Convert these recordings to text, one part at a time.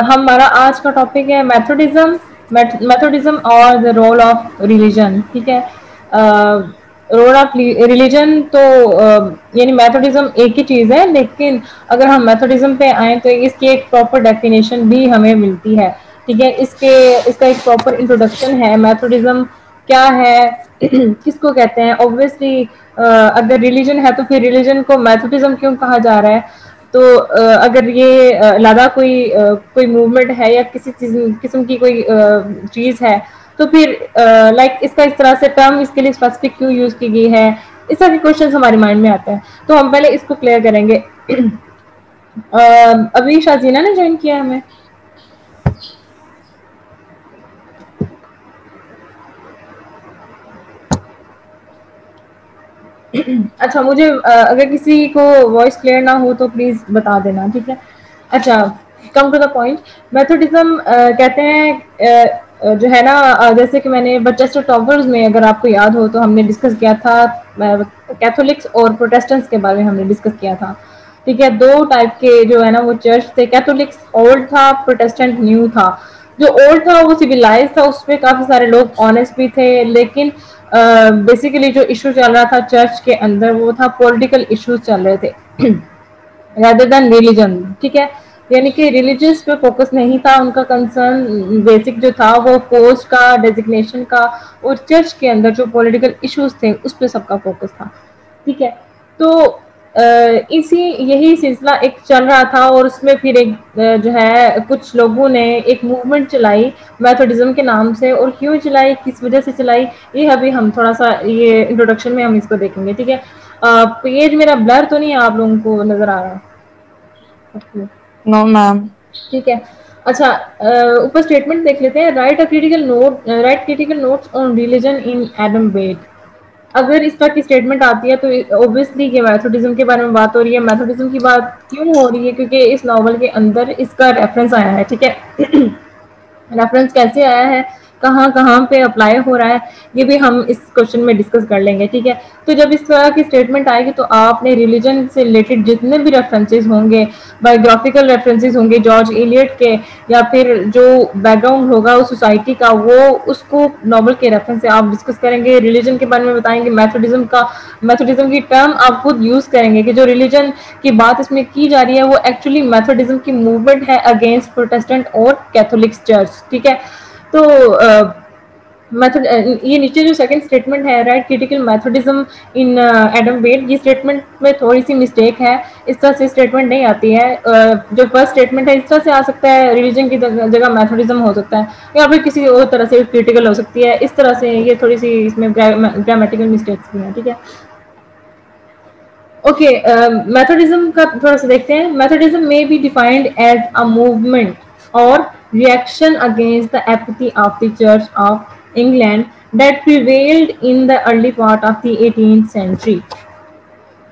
हमारा आज का टॉपिक है मेथोडिज्म और द रोल ऑफ रिलीजन। ठीक है, रोल ऑफ रिलीजन तो यानी मेथोडिज्म एक ही चीज है, लेकिन अगर हम मेथोडिज्म पे आए तो इसकी एक प्रॉपर डेफिनेशन भी हमें मिलती है। ठीक है, इसका एक प्रॉपर इंट्रोडक्शन है। मेथोडिज्म क्या है, किसको कहते हैं। ऑब्वियसली अगर रिलीजन है तो फिर रिलीजन को मेथोडिज्म क्यों कहा जा रहा है। तो अगर ये लादा कोई मूवमेंट है या किसी किस्म की कोई चीज है, तो फिर लाइक इसका इस तरह से टर्म इसके लिए स्पेसिफिक क्यों यूज की गई है, इस तरह के क्वेश्चन हमारे माइंड में आते हैं। तो हम पहले इसको क्लियर करेंगे। अभी शाजीना ने ज्वाइन किया हमें। अच्छा, मुझे अगर किसी को वॉइस क्लियर ना हो तो प्लीज बता देना, ठीक है। अच्छा, come to the point. Methodism कहते हैं जो है ना, जैसे कि मैंने बचेस्टर टॉपर्स में, अगर आपको याद हो तो हमने डिस्कस किया था कैथोलिक्स और प्रोटेस्टेंट्स के बारे में हमने डिस्कस किया था। ठीक है, दो टाइप के जो है ना वो चर्च थे। कैथोलिक्स ओल्ड था, प्रोटेस्टेंट न्यू था। जो ओल्ड था वो सिविलाइज था, उसमें काफी सारे लोग ऑनेस्ट भी थे, लेकिन बेसिकली जो इशू चल रहा था चर्च के अंदर वो था पॉलिटिकल इश्यूज चल रहे थे rather than रिलीजन। ठीक है, यानी कि रिलीजियस पे फोकस नहीं था उनका। कंसर्न बेसिक जो था वो पोस्ट का, डेजिग्नेशन का, और चर्च के अंदर जो पॉलिटिकल इश्यूज थे उस पर सबका फोकस था। ठीक है, तो यही सिलसिला एक चल रहा था, और उसमें फिर एक जो है कुछ लोगों ने एक मूवमेंट चलाई मेथोडिज्म के नाम से। और क्यों चलाई, किस वजह से चलाई, ये अभी हम थोड़ा सा ये इंट्रोडक्शन में हम इसको देखेंगे। ठीक है, पेज मेरा ब्लर तो नहीं आप लोगों को नजर आ रहा? No ma'am. ठीक है, अच्छा, ऊपर स्टेटमेंट देख लेते हैं। Right critical notes on religion in Adam Bede. अगर इस तरह की स्टेटमेंट आती है तो ऑब्वियसली ये मेथोडिज्म के बारे में बात हो रही है। मेथोडिज्म की बात क्यों हो रही है, क्योंकि इस नॉवल के अंदर इसका रेफरेंस आया है। ठीक है, रेफरेंस कैसे आया है, कहाँ कहाँ पे अप्लाई हो रहा है, ये भी हम इस क्वेश्चन में डिस्कस कर लेंगे। ठीक है, तो जब इस तरह की स्टेटमेंट आएगी तो आपने रिलीजन से रिलेटेड जितने भी रेफरेंसेस होंगे, बायोग्राफिकल रेफरेंसेस होंगे जॉर्ज एलियट के, या फिर जो बैकग्राउंड होगा उस सोसाइटी का, वो उसको नॉवल के रेफरेंस से आप डिस्कस करेंगे। रिलीजन के बारे में बताएंगे, मेथोडिज्म की टर्म आप खुद यूज करेंगे कि जो रिलीजन की बात इसमें की जा रही है वो एक्चुअली मेथोडिज्म की मूवमेंट है अगेंस्ट प्रोटेस्टेंट और कैथोलिक चर्च। ठीक है, तो मेथड ये नीचे जो सेकंड स्टेटमेंट है, राइट क्रिटिकल मेथोडिज्म इन एडम बेड, ये स्टेटमेंट में थोड़ी सी मिस्टेक है। इस तरह से स्टेटमेंट नहीं आती है। जो फर्स्ट स्टेटमेंट है इस तरह से आ सकता है, रिलीजन की जगह मेथोडिज्म हो सकता है, या फिर किसी और तरह से क्रिटिकल हो सकती है। इस तरह से ये थोड़ी सी इसमें ग्रामेटिकल मिस्टेक्स भी हैं। ठीक है, ओके, मेथोडिज्म का थोड़ा सा देखते हैं। मेथोडिज्म में be defined as a movement और reaction against the apathy of the Church of England that prevailed in the early part of the 18th century।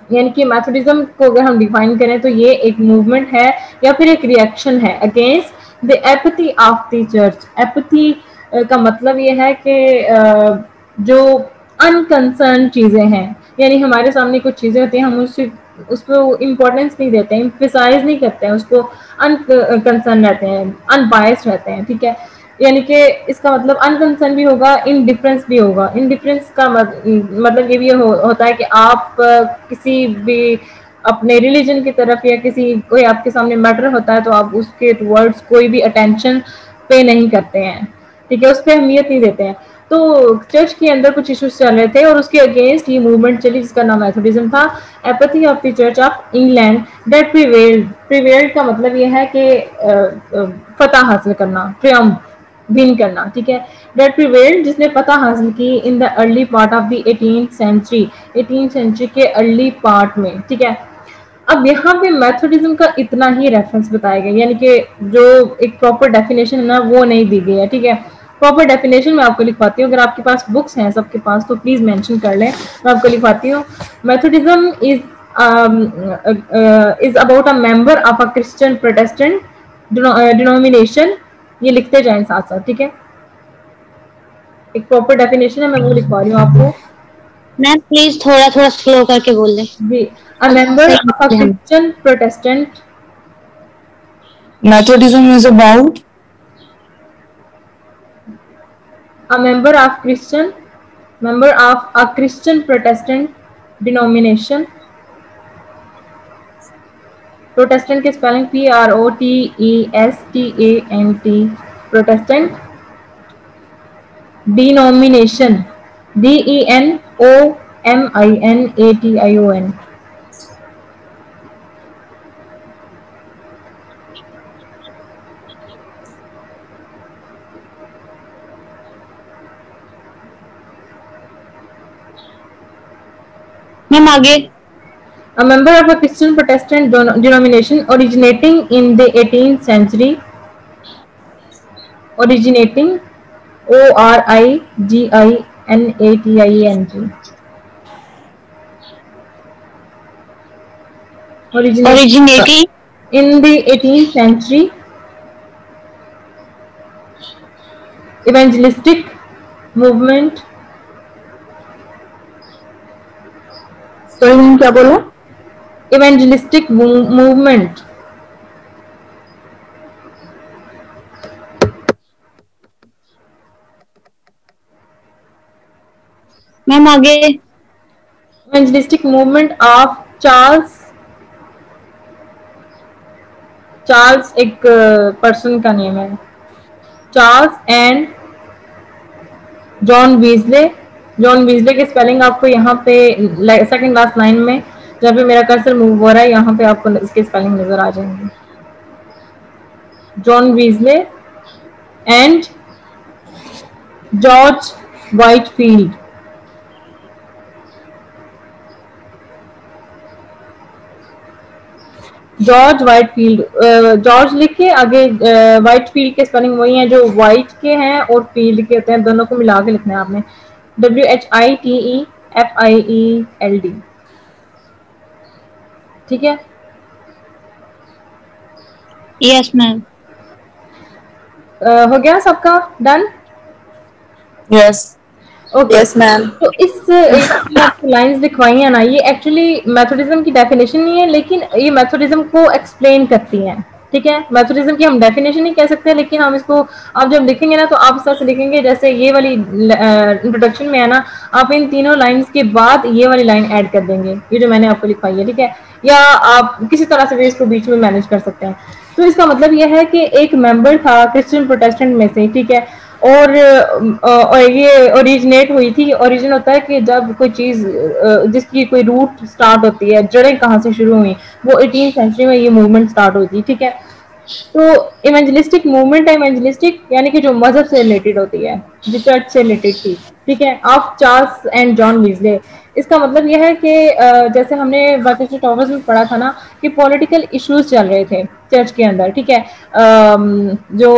यानी कि मैथोडिज्म को अगर हम डिफाइन करें तो ये एक मूवमेंट है या फिर एक रिएक्शन है against the apathy of the church. Apathy का मतलब ये है कि जो अनकंसर्न चीजें हैं, यानी हमारे सामने कुछ चीजें होती हैं, हम उसको इम्पोर्टेंस नहीं देते हैं, इम्फेसाइज नहीं करते हैं, उसको अनकंसर्न रहते हैं, अनबायस्ड रहते हैं। ठीक है, यानी कि इसका मतलब अनकंसर्न भी होगा, इनडिफरेंस भी होगा। इनडिफरेंस का मतलब ये भी होता है कि आप किसी भी अपने रिलीजन की तरफ या किसी कोई आपके सामने मैटर होता है तो आप उसके टुवर्ड्स कोई भी अटेंशन पे नहीं करते हैं। ठीक है, उस पर अहमियत नहीं देते हैं। तो चर्च के अंदर कुछ इश्यूज चल रहे थे और उसके अगेंस्ट ये मूवमेंट चली जिसका नाम मेथोडिज्म था। Apathy of the church of England that prevailed का मतलब ये है कि फतह हासिल करना, ट्रियम्फ, विन करना। ठीक है, दैट प्रिवेल्ड जिसने फतह हासिल की in the early part of the 18th century के अर्ली पार्ट में। ठीक है, अब यहाँ पे मेथोडिज्म का इतना ही रेफरेंस बताया गया, यानी कि जो एक प्रॉपर डेफिनेशन है ना वो नहीं दी गई है। ठीक है, प्रॉपर डेफिनेशन मैं आपको लिखवाती हूँ, अगर आपके पास बुक्स हैं सबके पास तो प्लीज मेंशन कर लें, मैं आपको लिखवाती हूँ। Methodism is about a member of a Christian Protestant denomination. ये लिखते जाएं साथ साथ। ठीक है, एक प्रॉपर डेफिनेशन है, मैं वो लिखवा रही हूँ आपको। मैम प्लीज थोड़ा थोड़ा स्लो करके बोल दें। जी, a member of a Christian Protestant Methodism is about a member of a Christian Protestant denomination. Protestant की spelling Protestant, Protestant. Denomination, Denomination. Ma'am आगे। A member of a Christian Protestant denomination originating in the 18th century. Originating, Originting. Originating in the 18th century. Evangelistic movement. तो क्या बोला? Evangelistic movement. Ma'am आगे। Evangelistic movement of Charles एक person का name है, Charles and John Wesley. John Wesley की spelling आपको यहाँ पे सेकंड लास्ट लाइन में जहाँ पे मेरा कर्सर मूव हो रहा है यहाँ पे आपको इसकी स्पेलिंग नजर आ जाएंगी। John Wesley and George Whitefield. George Whitefield, George लिख के आगे व्हाइटफील्ड के स्पेलिंग वही है जो व्हाइट के हैं और फील्ड के होते हैं, दोनों को मिला के लिखना है आपने, WHITEFIELD। ठीक है, यस मैम। हो गया सबका done? Yes okay yes ma'am. तो इस लाइंस लिखवाई है ना, ये एक्चुअली मेथोडिज्म की डेफिनेशन नहीं है, लेकिन ये मेथोडिज्म को एक्सप्लेन करती हैं। ठीक है, मेथोडिज्म की हम डेफिनेशन नहीं कह सकते, लेकिन हम इसको आप जब लिखेंगे ना तो आप इस तरह से लिखेंगे जैसे ये वाली इंट्रोडक्शन में है ना, आप इन तीनों लाइंस के बाद ये वाली लाइन ऐड कर देंगे, ये जो मैंने आपको लिखवाई है। ठीक है, या आप किसी तरह से भी इसको बीच में मैनेज कर सकते हैं। तो इसका मतलब यह है कि एक मेंबर था क्रिश्चियन प्रोटेस्टेंट में से, ठीक है, और ये ओरिजिनेट हुई थी। ओरिजिन होता है कि जब कोई चीज़ जिसकी कोई रूट स्टार्ट होती है, जड़ें कहाँ से शुरू हुई, वो 18th सेंचुरी में ये मूवमेंट स्टार्ट हुई थी। ठीक है, तो इवेंजलिस्टिक मूवमेंट है, इवेंजलिस्टिक यानी कि जो मजहब से रिलेटेड होती है, जो चर्च से रिलेटेड थी। ठीक है, ऑफ चार्ल्स एंड जॉन वीजले। इसका मतलब यह है कि जैसे हमने बाकी टॉपर्स में पढ़ा था ना कि पॉलिटिकल इश्यूज चल रहे थे चर्च के अंदर। ठीक है, जो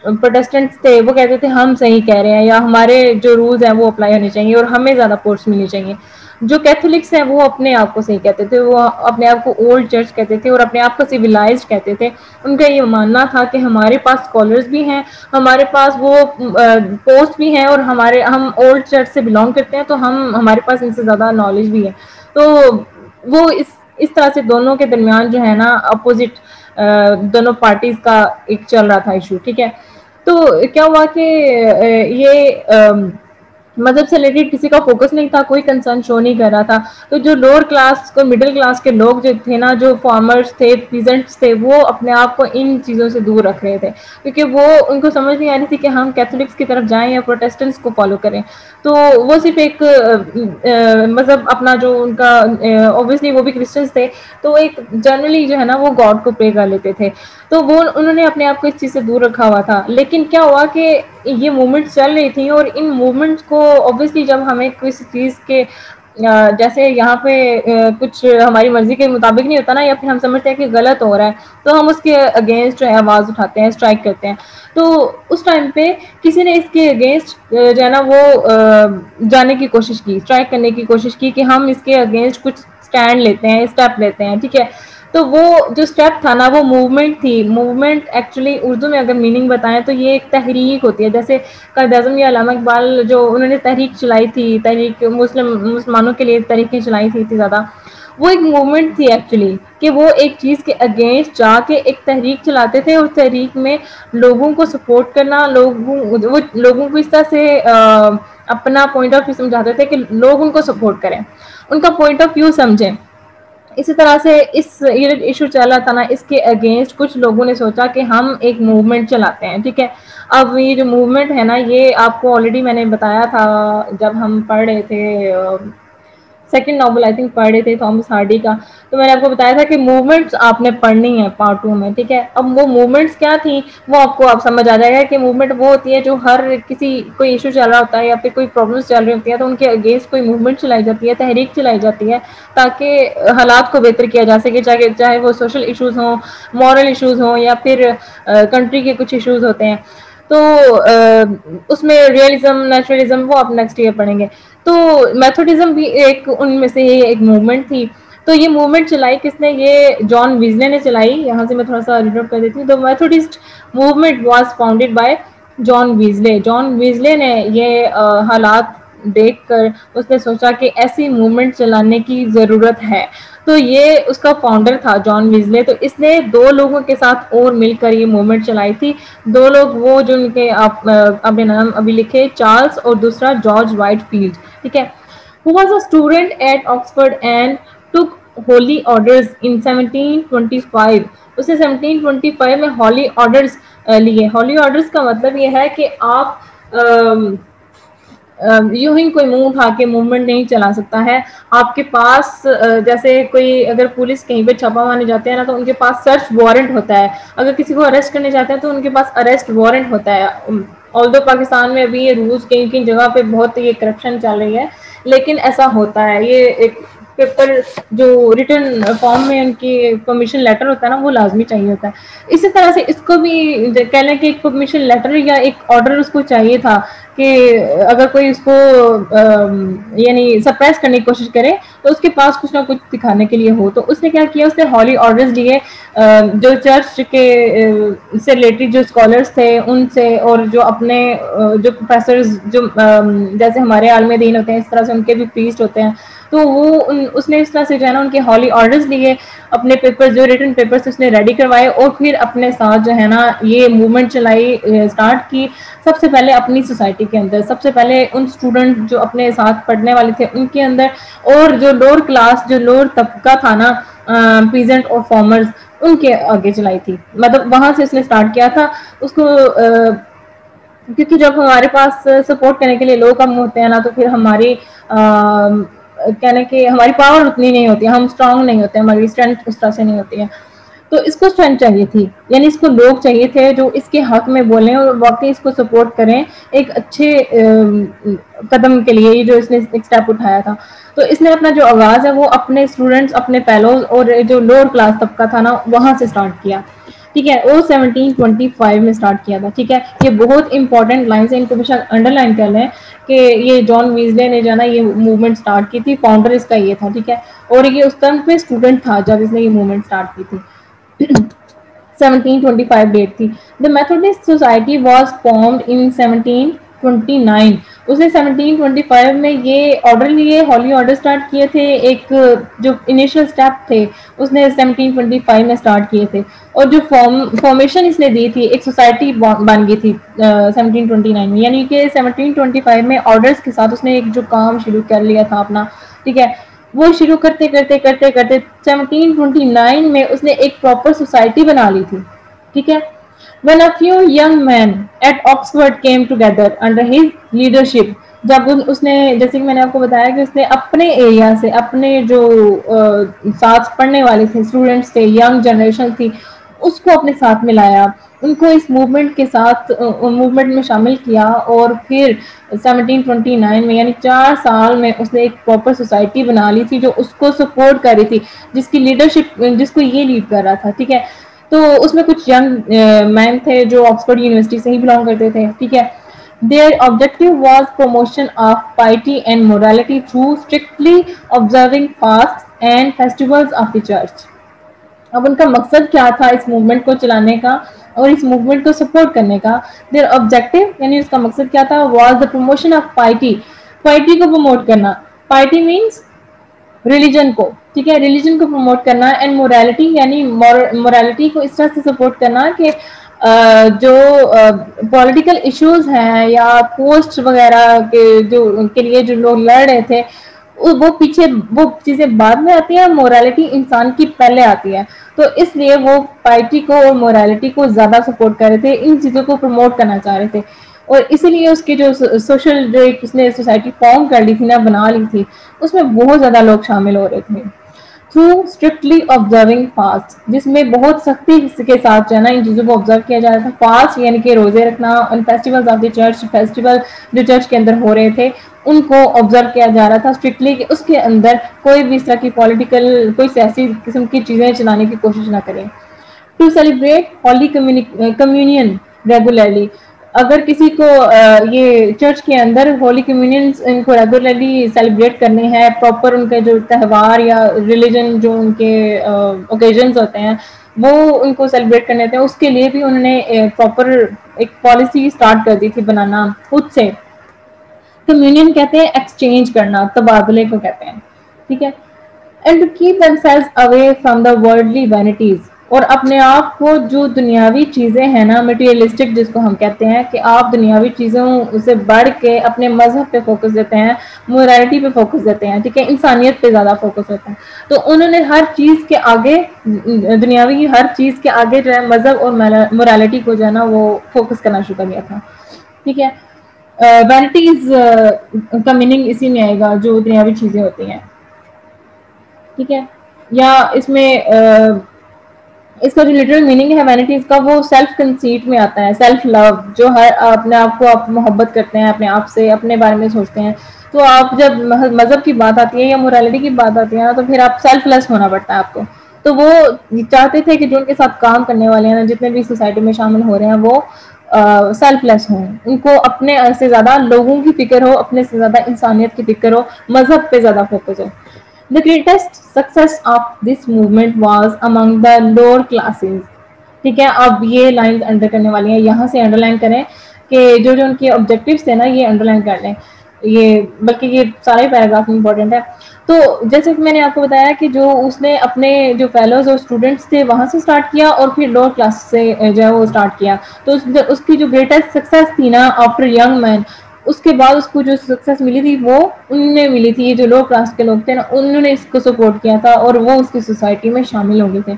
प्रोटेस्टेंट्स थे वो कहते थे हम सही कह रहे हैं, या हमारे जो रूल्स हैं वो अप्लाई होने चाहिए और हमें ज़्यादा पोस्ट मिलनी चाहिए। जो कैथोलिक्स हैं वो अपने आप को सही कहते थे, वो अपने आप को ओल्ड चर्च कहते थे और अपने आप को सिविलाइज्ड कहते थे। उनका ये मानना था कि हमारे पास स्कॉलर्स भी हैं, हमारे पास वो पोस्ट भी हैं और हम ओल्ड चर्च से बिलोंग करते हैं, तो हमारे पास इनसे ज़्यादा नॉलेज भी है। तो वो इस तरह से दोनों के दरमियान जो है ना अपोजिट दोनों पार्टीज का एक चल रहा था इशू। ठीक है, तो क्या हुआ कि ये मजहब से रिलेटेड किसी का फोकस नहीं था, कोई कंसर्न शो नहीं कर रहा था। तो जो लोअर क्लास को मिडिल क्लास के लोग जो थे ना, जो फार्मर्स थे, पीजेंट्स थे, वो अपने आप को इन चीज़ों से दूर रख रहे थे, क्योंकि वो उनको समझ नहीं आ रही थी कि हम कैथोलिक्स की तरफ जाएं या प्रोटेस्टेंट्स को फॉलो करें। तो वो सिर्फ एक मजहब अपना जो उनका, ऑब्वियसली वो भी क्रिश्चियंस थे, तो एक जनरली जो है ना वो गॉड को प्रे कर लेते थे, तो वो उन्होंने अपने आप को इस चीज़ से दूर रखा हुआ था। लेकिन क्या हुआ कि ये मूवमेंट चल रही थी और इन मूवमेंट्स को ऑब्वियसली जब हमें किसी चीज़ के जैसे यहाँ पे कुछ हमारी मर्जी के मुताबिक नहीं होता ना, या फिर हम समझते हैं कि गलत हो रहा है, तो हम उसके अगेंस्ट जो है आवाज़ उठाते हैं, स्ट्राइक करते हैं। तो उस टाइम पे किसी ने इसके अगेंस्ट जो है ना वो जाने की कोशिश की, स्ट्राइक करने की कोशिश की कि हम इसके अगेंस्ट कुछ स्टैंड लेते हैं, स्टेप लेते हैं। ठीक है, तो वो जो स्टेप था ना वो मूवमेंट थी। मूवमेंट एक्चुअली उर्दू में अगर मीनिंग बताएं तो ये एक तहरीक होती है, जैसे कायद आज़म या अल्लामा इकबाल जो उन्होंने तहरीक चलाई थी, तहरीक मुसलमानों के लिए तहरीकें चलाई थी इतनी ज़्यादा, वो एक मूवमेंट थी एक्चुअली, कि वो एक चीज़ के अगेंस्ट जाके एक तहरीक चलाते थे, और तहरीक में लोगों को सपोर्ट करना, वो लोगों को इस तरह से अपना पॉइंट ऑफ व्यू समझाते थे कि लोग उनको सपोर्ट करें, उनका पॉइंट ऑफ व्यू समझें। इसी तरह से ये इशू चला था ना, इसके अगेंस्ट कुछ लोगों ने सोचा कि हम एक मूवमेंट चलाते हैं, ठीक है। अब ये जो मूवमेंट है ना, ये आपको ऑलरेडी मैंने बताया था जब हम पढ़ रहे थे सेकंड नॉवल आई थिंक पढ़ रहे थे थॉमस हार्डी का, तो मैंने आपको बताया था कि मूवमेंट्स आपने पढ़नी है पार्ट 2 में, ठीक है। अब वो मूवमेंट्स क्या थी वो आपको आप समझ आ जाएगा कि मूवमेंट वो होती है जो हर किसी कोई इशू चल रहा होता है या फिर कोई प्रॉब्लम्स चल रही होती है, तो उनके अगेंस्ट कोई मूवमेंट चलाई जाती है, तहरीक चलाई जाती है, ताकि हालात को बेहतर किया जा सके, चाहे वो सोशल इशूज़ हों, मॉरल इशूज़ हों, या फिर कंट्री के कुछ इशूज़ होते हैं। तो उसमें रियलिज्म, नेचुरलिज्म वो आप नेक्स्ट ईयर पढ़ेंगे। तो मेथोडिज्म भी एक उनमें से एक मूवमेंट थी। तो ये मूवमेंट चलाई किसने? ये जॉन वीजले ने चलाई। यहाँ से मैं थोड़ा सा रीड आउट कर देती हूँ। The Methodist movement was founded by John Wesley. John Wesley ने ये हालात देखकर उसने सोचा कि ऐसी मूवमेंट चलाने की ज़रूरत है। तो ये उसका फाउंडर था जॉन वीजले। तो इसने 2 लोगों के साथ और मिलकर ये मूवमेंट चलाई थी। 2 लोग वो जो उनके अपने नाम अभी लिखे, चार्ल्स और दूसरा जॉर्ज व्हाइटफील्ड, ठीक है। Who was a student at Oxford and took holy orders in 1725। उसने 1725 में हॉली ऑर्डर्स लिए। हॉली ऑर्डर्स का मतलब ये है कि आप यूं ही कोई मुंह उठा के मूवमेंट नहीं चला सकता है। आपके पास जैसे कोई अगर पुलिस कहीं पे छापा मारने जाते हैं ना, तो उनके पास सर्च वारंट होता है। अगर किसी को अरेस्ट करने जाते हैं तो उनके पास अरेस्ट वारंट होता है। ऑल्दो पाकिस्तान में अभी ये रूल्स कहीं कहीं जगह पे बहुत ये करप्शन चल रही है, लेकिन ऐसा होता है। ये एक पेपर जो रिटर्न फॉर्म में उनकी परमिशन लेटर होता है ना, वो लाजमी चाहिए होता है। इसी तरह से इसको भी कह लें कि एक परमिशन लेटर या एक ऑर्डर उसको चाहिए था कि अगर कोई उसको यानी सप्रेस करने की कोशिश करे तो उसके पास कुछ ना कुछ दिखाने के लिए हो। तो उसने क्या किया, उसने हॉली ऑर्डर्स लिए जो चर्च के से रिलेटेड जो स्कॉलर्स थे उनसे, और जो अपने जो प्रोफेसर्स जो जैसे हमारे आलम दीन होते हैं इस तरह से उनके भी प्रीस्ट होते हैं, तो वो उसने इस तरह से जो है ना उनके हॉली ऑर्डर्स लिए, अपने पेपर जो रिटन पेपर्स उसने रेडी करवाए, और फिर अपने साथ जो है ना ये मूवमेंट चलाई स्टार्ट की। सबसे पहले अपनी सोसाइटी के अंदर, सबसे पहले उन स्टूडेंट जो अपने साथ पढ़ने वाले थे उनके अंदर, और जो लोअर क्लास जो लोअर तबका था ना, पीजेंट और फार्मर्स, उनके आगे चलाई थी। मतलब वहां से उसने स्टार्ट किया था उसको, क्योंकि जब हमारे पास सपोर्ट करने के लिए लोग कम होते हैं ना, तो फिर हमारी कहने की हमारी पावर उतनी नहीं होती है, हम स्ट्रांग नहीं होते, हमारी स्ट्रेंथ उस तरह से नहीं होती है। तो इसको स्ट्रेंथ चाहिए थी, यानी इसको लोग चाहिए थे जो इसके हक में बोलें और वाकई इसको सपोर्ट करें एक अच्छे कदम के लिए, जो इसने एक स्टेप उठाया था। तो इसने अपना जो आगाज़ है वो अपने स्टूडेंट्स, अपने फेलोज और जो लोअर क्लास तबका था ना वहाँ से स्टार्ट किया, ठीक है। वो 1725 में स्टार्ट किया था, ठीक है। ये बहुत इंपॉर्टेंट लाइन है, इनको बेशक अंडरलाइन कर लें कि ये जॉन वीजले ने जाना ये मूवमेंट स्टार्ट की थी, फाउंडर इसका ये था, ठीक है। और ये उस टाइम पे स्टूडेंट था जब इसने ये मूवमेंट स्टार्ट की थी। 1725 डेट थी। The Methodist society was formed in 1729। उसने 1725 में ये ऑर्डर लिए, हॉली ऑर्डर स्टार्ट किए थे। एक जो इनिशियल स्टेप थे उसने 1725 में स्टार्ट किए थे, और जो फॉर्मेशन इसने दी थी, एक सोसाइटी बन गई थी 1729 में। यानी कि 1725 में ऑर्डर्स के साथ उसने एक जो काम शुरू कर लिया था अपना, ठीक है। वो शुरू करते करते करते करते 1729 में उसने एक प्रॉपर सोसाइटी बना ली थी, ठीक है। When a few young men at Oxford came together under his leadership, जब उसने, जैसे कि मैंने आपको बताया कि उसने अपने एरिया से, अपने जो साथ पढ़ने वाले थे स्टूडेंट्स थे, यंग जनरेशन थी, उसको अपने साथ मिलाया, उनको इस मूवमेंट के साथ मूवमेंट में शामिल किया, और फिर 1729 में यानी 4 साल में उसने एक प्रॉपर सोसाइटी बना ली थी जो उसको सपोर्ट कर रही थी, जिसकी लीडरशिप जिसको ये लीड कर रहा था, ठीक है। तो उसमें कुछ यंग मैन थे जो ऑक्सफोर्ड यूनिवर्सिटी से ही बिलोंग करते थे, ठीक है। Their objective was promotion of piety and morality through strictly observing fasts and festivals of the church। अब उनका मकसद क्या था इस मूवमेंट को चलाने का और इस मूवमेंट को सपोर्ट करने का? देयर ऑब्जेक्टिव यानी उसका मकसद क्या था? वाज द प्रमोशन ऑफ पाइटी, पाइटी को प्रमोट करना। पाइटी मीन्स रिलीजन को, ठीक है, रिलीजन को प्रमोट करना, एंड मोरालिटी यानी मोरालिटी को इस तरह से सपोर्ट करना कि जो पॉलिटिकल इश्यूज हैं या पोस्ट वगैरह के जो के लिए जो लोग लड़ रहे थे वो पीछे, वो चीजें बाद में आती है, मोरालिटी इंसान की पहले आती है। तो इसलिए वो पाइटी को और मोरालिटी को ज्यादा सपोर्ट कर रहे थे, इन चीजों को प्रमोट करना चाह रहे थे, और इसीलिए उसकी जो सोशल जो एक उसने सोसाइटी फॉर्म कर ली थी ना, बना ली थी, उसमें बहुत ज्यादा लोग शामिल हो रहे थे। थ्रू स्ट्रिक्टली ऑब्जर्विंग फास्ट, जिसमें बहुत सख्ती के साथ जो है ना इन चीज़ों को ऑब्जर्व किया जा रहा था। फास्ट यानी कि रोजे रखना, और festivals of the church, festival जो चर्च के अंदर हो रहे थे उनको ऑब्जर्व किया जा रहा था स्ट्रिक्टली, कि उसके अंदर कोई भी इस तरह की पॉलिटिकल कोई सियासी किस्म की चीज़ें चलाने की कोशिश ना करें। To celebrate holy communion regularly, अगर किसी को ये चर्च के अंदर होली कम्युनियन इनको रेगुलरली सेलिब्रेट करने हैं, प्रॉपर उनके जो त्यौहार या रिलीजन जो उनके ओकेजन्स होते हैं वो उनको सेलिब्रेट करने थे, उसके लिए भी उन्होंने प्रॉपर एक पॉलिसी स्टार्ट कर दी थी बनाना खुद से। कम्युनियन कहते हैं एक्सचेंज करना, तबादले को कहते हैं, ठीक है। And to keep themselves away from the worldly vanities, और अपने आप को जो दुनियावी चीज़ें हैं ना, मटेरियलिस्टिक जिसको हम कहते हैं, कि आप दुनियावी चीज़ों से बढ़ के अपने मजहब पे फोकस देते हैं, मोरालिटी पे फोकस देते हैं, ठीक है, इंसानियत पे ज़्यादा फोकस होता है। तो उन्होंने हर चीज़ के आगे, दुनियावी हर चीज़ के आगे जो है मजहब और मोरालिटी को जो है ना वो फोकस करना शुरू कर दिया था, ठीक है। वैनिटीज का मीनिंग इसी में आएगा, जो दुनियावी चीज़ें होती हैं, ठीक है। या इसमें इसका जो लिटरल मीनिंग है वैनिटीज का, वो सेल्फ कंसीट में आता है, सेल्फ लव, जो हर अपने आप को आप मोहब्बत करते हैं, अपने आप से, अपने बारे में सोचते हैं। तो आप जब मजहब की बात आती है या मोरालिटी की बात आती है ना, तो फिर आप सेल्फलेस होना पड़ता है आपको। तो वो चाहते थे कि जो उनके साथ काम करने वाले हैं, जितने भी सोसाइटी में शामिल हो रहे हैं, वो सेल्फलेस हों, उनको अपने से ज़्यादा लोगों की फिक्र हो, अपने से ज़्यादा इंसानियत की फिक्र हो, मजहब पे ज़्यादा फोकस हो। The greatest success of this movement was among the lower classes, ठीक है। अब ये लाइंस अंडर करने वाली हैं, यहाँ से अंडरलाइन करें कि जो जो उनके ऑब्जेक्टिव्स थे ना, ये अंडरलाइन कर लें, ये बल्कि ये सारे पैराग्राफ इंपॉर्टेंट है। तो जैसे कि मैंने आपको बताया कि जो उसने अपने जो फेलोज और स्टूडेंट्स थे वहाँ से स्टार्ट किया, और फिर लोअर क्लास से जो है वो स्टार्ट किया। तो उसकी जो ग्रेटेस्ट सक्सेस थी ना आफ्टर यंग मैन, उसके बाद उसको जो सक्सेस मिली थी वो उनने मिली थी, ये जो लो क्लास के लोग थे ना, उन्होंने इसको सपोर्ट किया था और वो उसकी सोसाइटी में शामिल हो गए थे।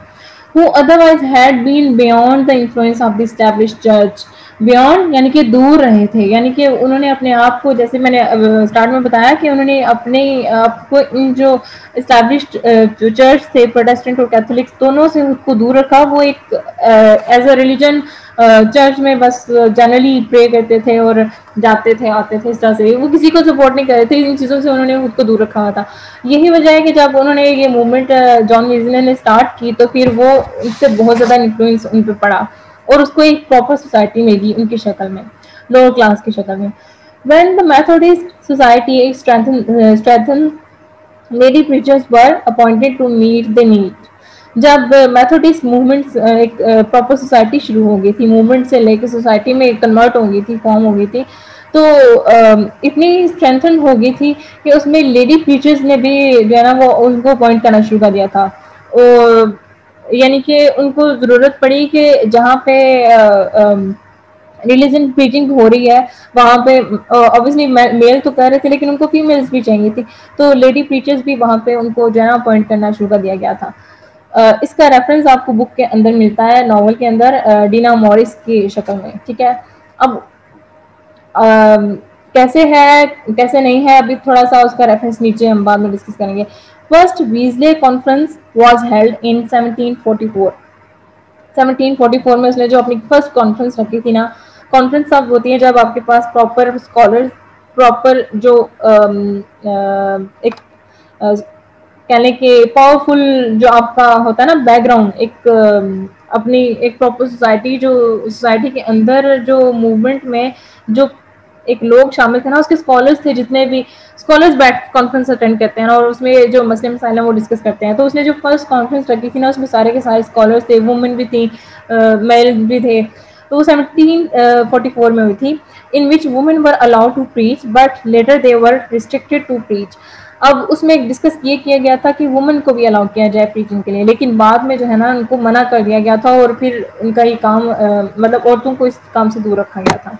Who otherwise had been beyond the influence of the established church, beyond यानी कि दूर रहे थे, यानी कि उन्होंने अपने आप को, जैसे मैंने स्टार्ट में बताया कि उन्होंने अपने आप को इन जो इस्टेब्लिश्ड जो चर्च थे, प्रोटेस्टेंट और कैथोलिक्स, दोनों से उसको दूर रखा। वो एक एज अ रिलीजन चर्च में बस जनरली प्रे करते थे और जाते थे आते थे, इस तरह से वो किसी को सपोर्ट नहीं कर रहे थे। इन चीज़ों से उन्होंने खुद को दूर रखा हुआ था। यही वजह है कि जब उन्होंने ये मूवमेंट जॉन वेस्ले ने स्टार्ट की, तो फिर वो इससे बहुत ज़्यादा इन्फ्लुएंस उन पर पड़ा और उसको एक प्रॉपर सोसाइटी मिली उनकी शक्ल में, लोअर क्लास की शक्ल में। When the Methodist Society strengthened, lady preachers were appointed to meet the need. जब मेथोडिस्ट मूवमेंट एक प्रॉपर सोसाइटी शुरू हो गई थी, मूवमेंट से लेकर सोसाइटी में कन्वर्ट हो गई थी, फॉर्म हो गई थी, तो इतनी स्ट्रेंथन हो गई थी कि उसमें लेडी प्रीचर्स ने भी जो है ना वो उनको अपॉइंट करना शुरू कर दिया था। और यानी कि उनको ज़रूरत पड़ी कि जहाँ पे रिलीजन प्रीचिंग हो रही है वहाँ पे ऑब्वियसली मेल तो कर रहे थे, लेकिन उनको फीमेल्स भी चाहिए थी, तो लेडी प्रीचर्स भी वहाँ पे उनको जो है ना अपॉइंट करना शुरू कर दिया गया था। इसका रेफरेंस आपको बुक के अंदर मिलता है, नॉवल के अंदर, डीना मॉरिस की शक्ल में, ठीक है। अब कैसे है कैसे नहीं है, अभी थोड़ा सा उसका रेफरेंस नीचे हम बाद में डिस्कस करेंगे। First Wesley conference was held in 1744। 1744 में उसने जो अपनी फर्स्ट कॉन्फ्रेंस रखी थी ना, कॉन्फ्रेंस तब होती है जब आपके पास प्रॉपर स्कॉलर्स, प्रॉपर जो एक कह लें कि पावरफुल जो आपका होता है ना बैकग्राउंड, एक अपनी एक प्रॉपर सोसाइटी, जो सोसाइटी के अंदर जो मूवमेंट में जो एक लोग शामिल थे ना, उसके स्कॉलर्स थे, जितने भी स्कॉलर्स बैठ कॉन्फ्रेंस अटेंड करते हैं और उसमें जो मसले मसाइल हैं वो डिस्कस करते हैं। तो उसने जो फर्स्ट कॉन्फ्रेंस रखी थी ना, उसमें सारे के सारे स्कॉलर्स थे, वुमेन भी थी, मेल भी थे। तो वो 1744 में हुई थी, in which women were allowed to preach but later they were restricted to preach. अब उसमें डिस्कस ये किया गया था कि वुमेन को भी अलाउ किया जाए प्रीचिंग के लिए, लेकिन बाद में जो है ना उनको मना कर दिया गया था और फिर उनका ये काम मतलब औरतों को इस काम से दूर रखा गया था।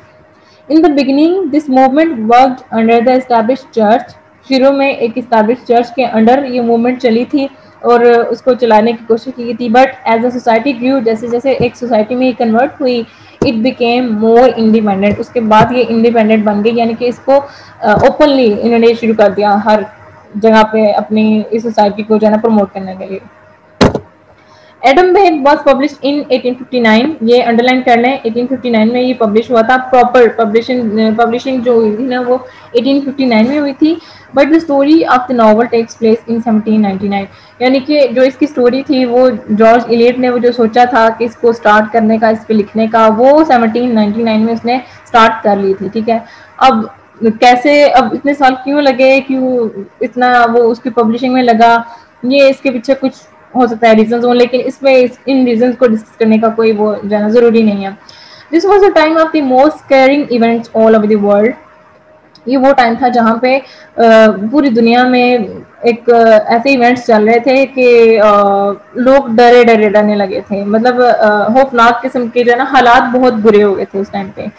In the beginning this movement worked under the established church. शुरू में एक एस्टैब्लिश्ड चर्च के अंडर ये मूवमेंट चली थी और उसको चलाने की कोशिश की थी, बट एज अ सोसाइटी ग्रू, जैसे जैसे एक सोसाइटी में कन्वर्ट हुई, इट बिकेम मोर इंडिपेंडेंट। उसके बाद ये इंडिपेंडेंट बन गई, यानी कि इसको ओपनली इन्होंने शुरू कर दिया हर जगह पे अपनी इस सोसाइटी को जो है ना प्रमोट करने के लिए। Adam bed was publish in 1859, ये अंडरलाइन कर लें, 1859 में ये पब्लिश हुआ था। प्रॉपर पब्लिशिंग जो हुई थी ना वो 1859 में हुई थी, but the story of the novel takes place in 1799, यानी कि जो इसकी स्टोरी थी वो जॉर्ज इलियट ने वो जो सोचा था कि इसको स्टार्ट करने का, इस पे लिखने का, वो 1799 में उसने स्टार्ट कर ली थी। ठीक है, अब कैसे, अब इतने साल क्यों लगे, क्यों इतना वो उसकी पब्लिशिंग में लगा, ये इसके पीछे कुछ हो सकता है रीजंस हो, लेकिन इसमें इन रीजंस को डिस्कस करने का कोई वो जाना जरूरी नहीं है। This was a time of the most scaring events all over the world. ये वो टाइम था जहाँ पे पूरी दुनिया में एक ऐसे इवेंट्स चल रहे थे कि लोग डरने लगे थे, मतलब खौफनाक किस्म के जो है ना हालात बहुत बुरे हो गए थे उस टाइम पे।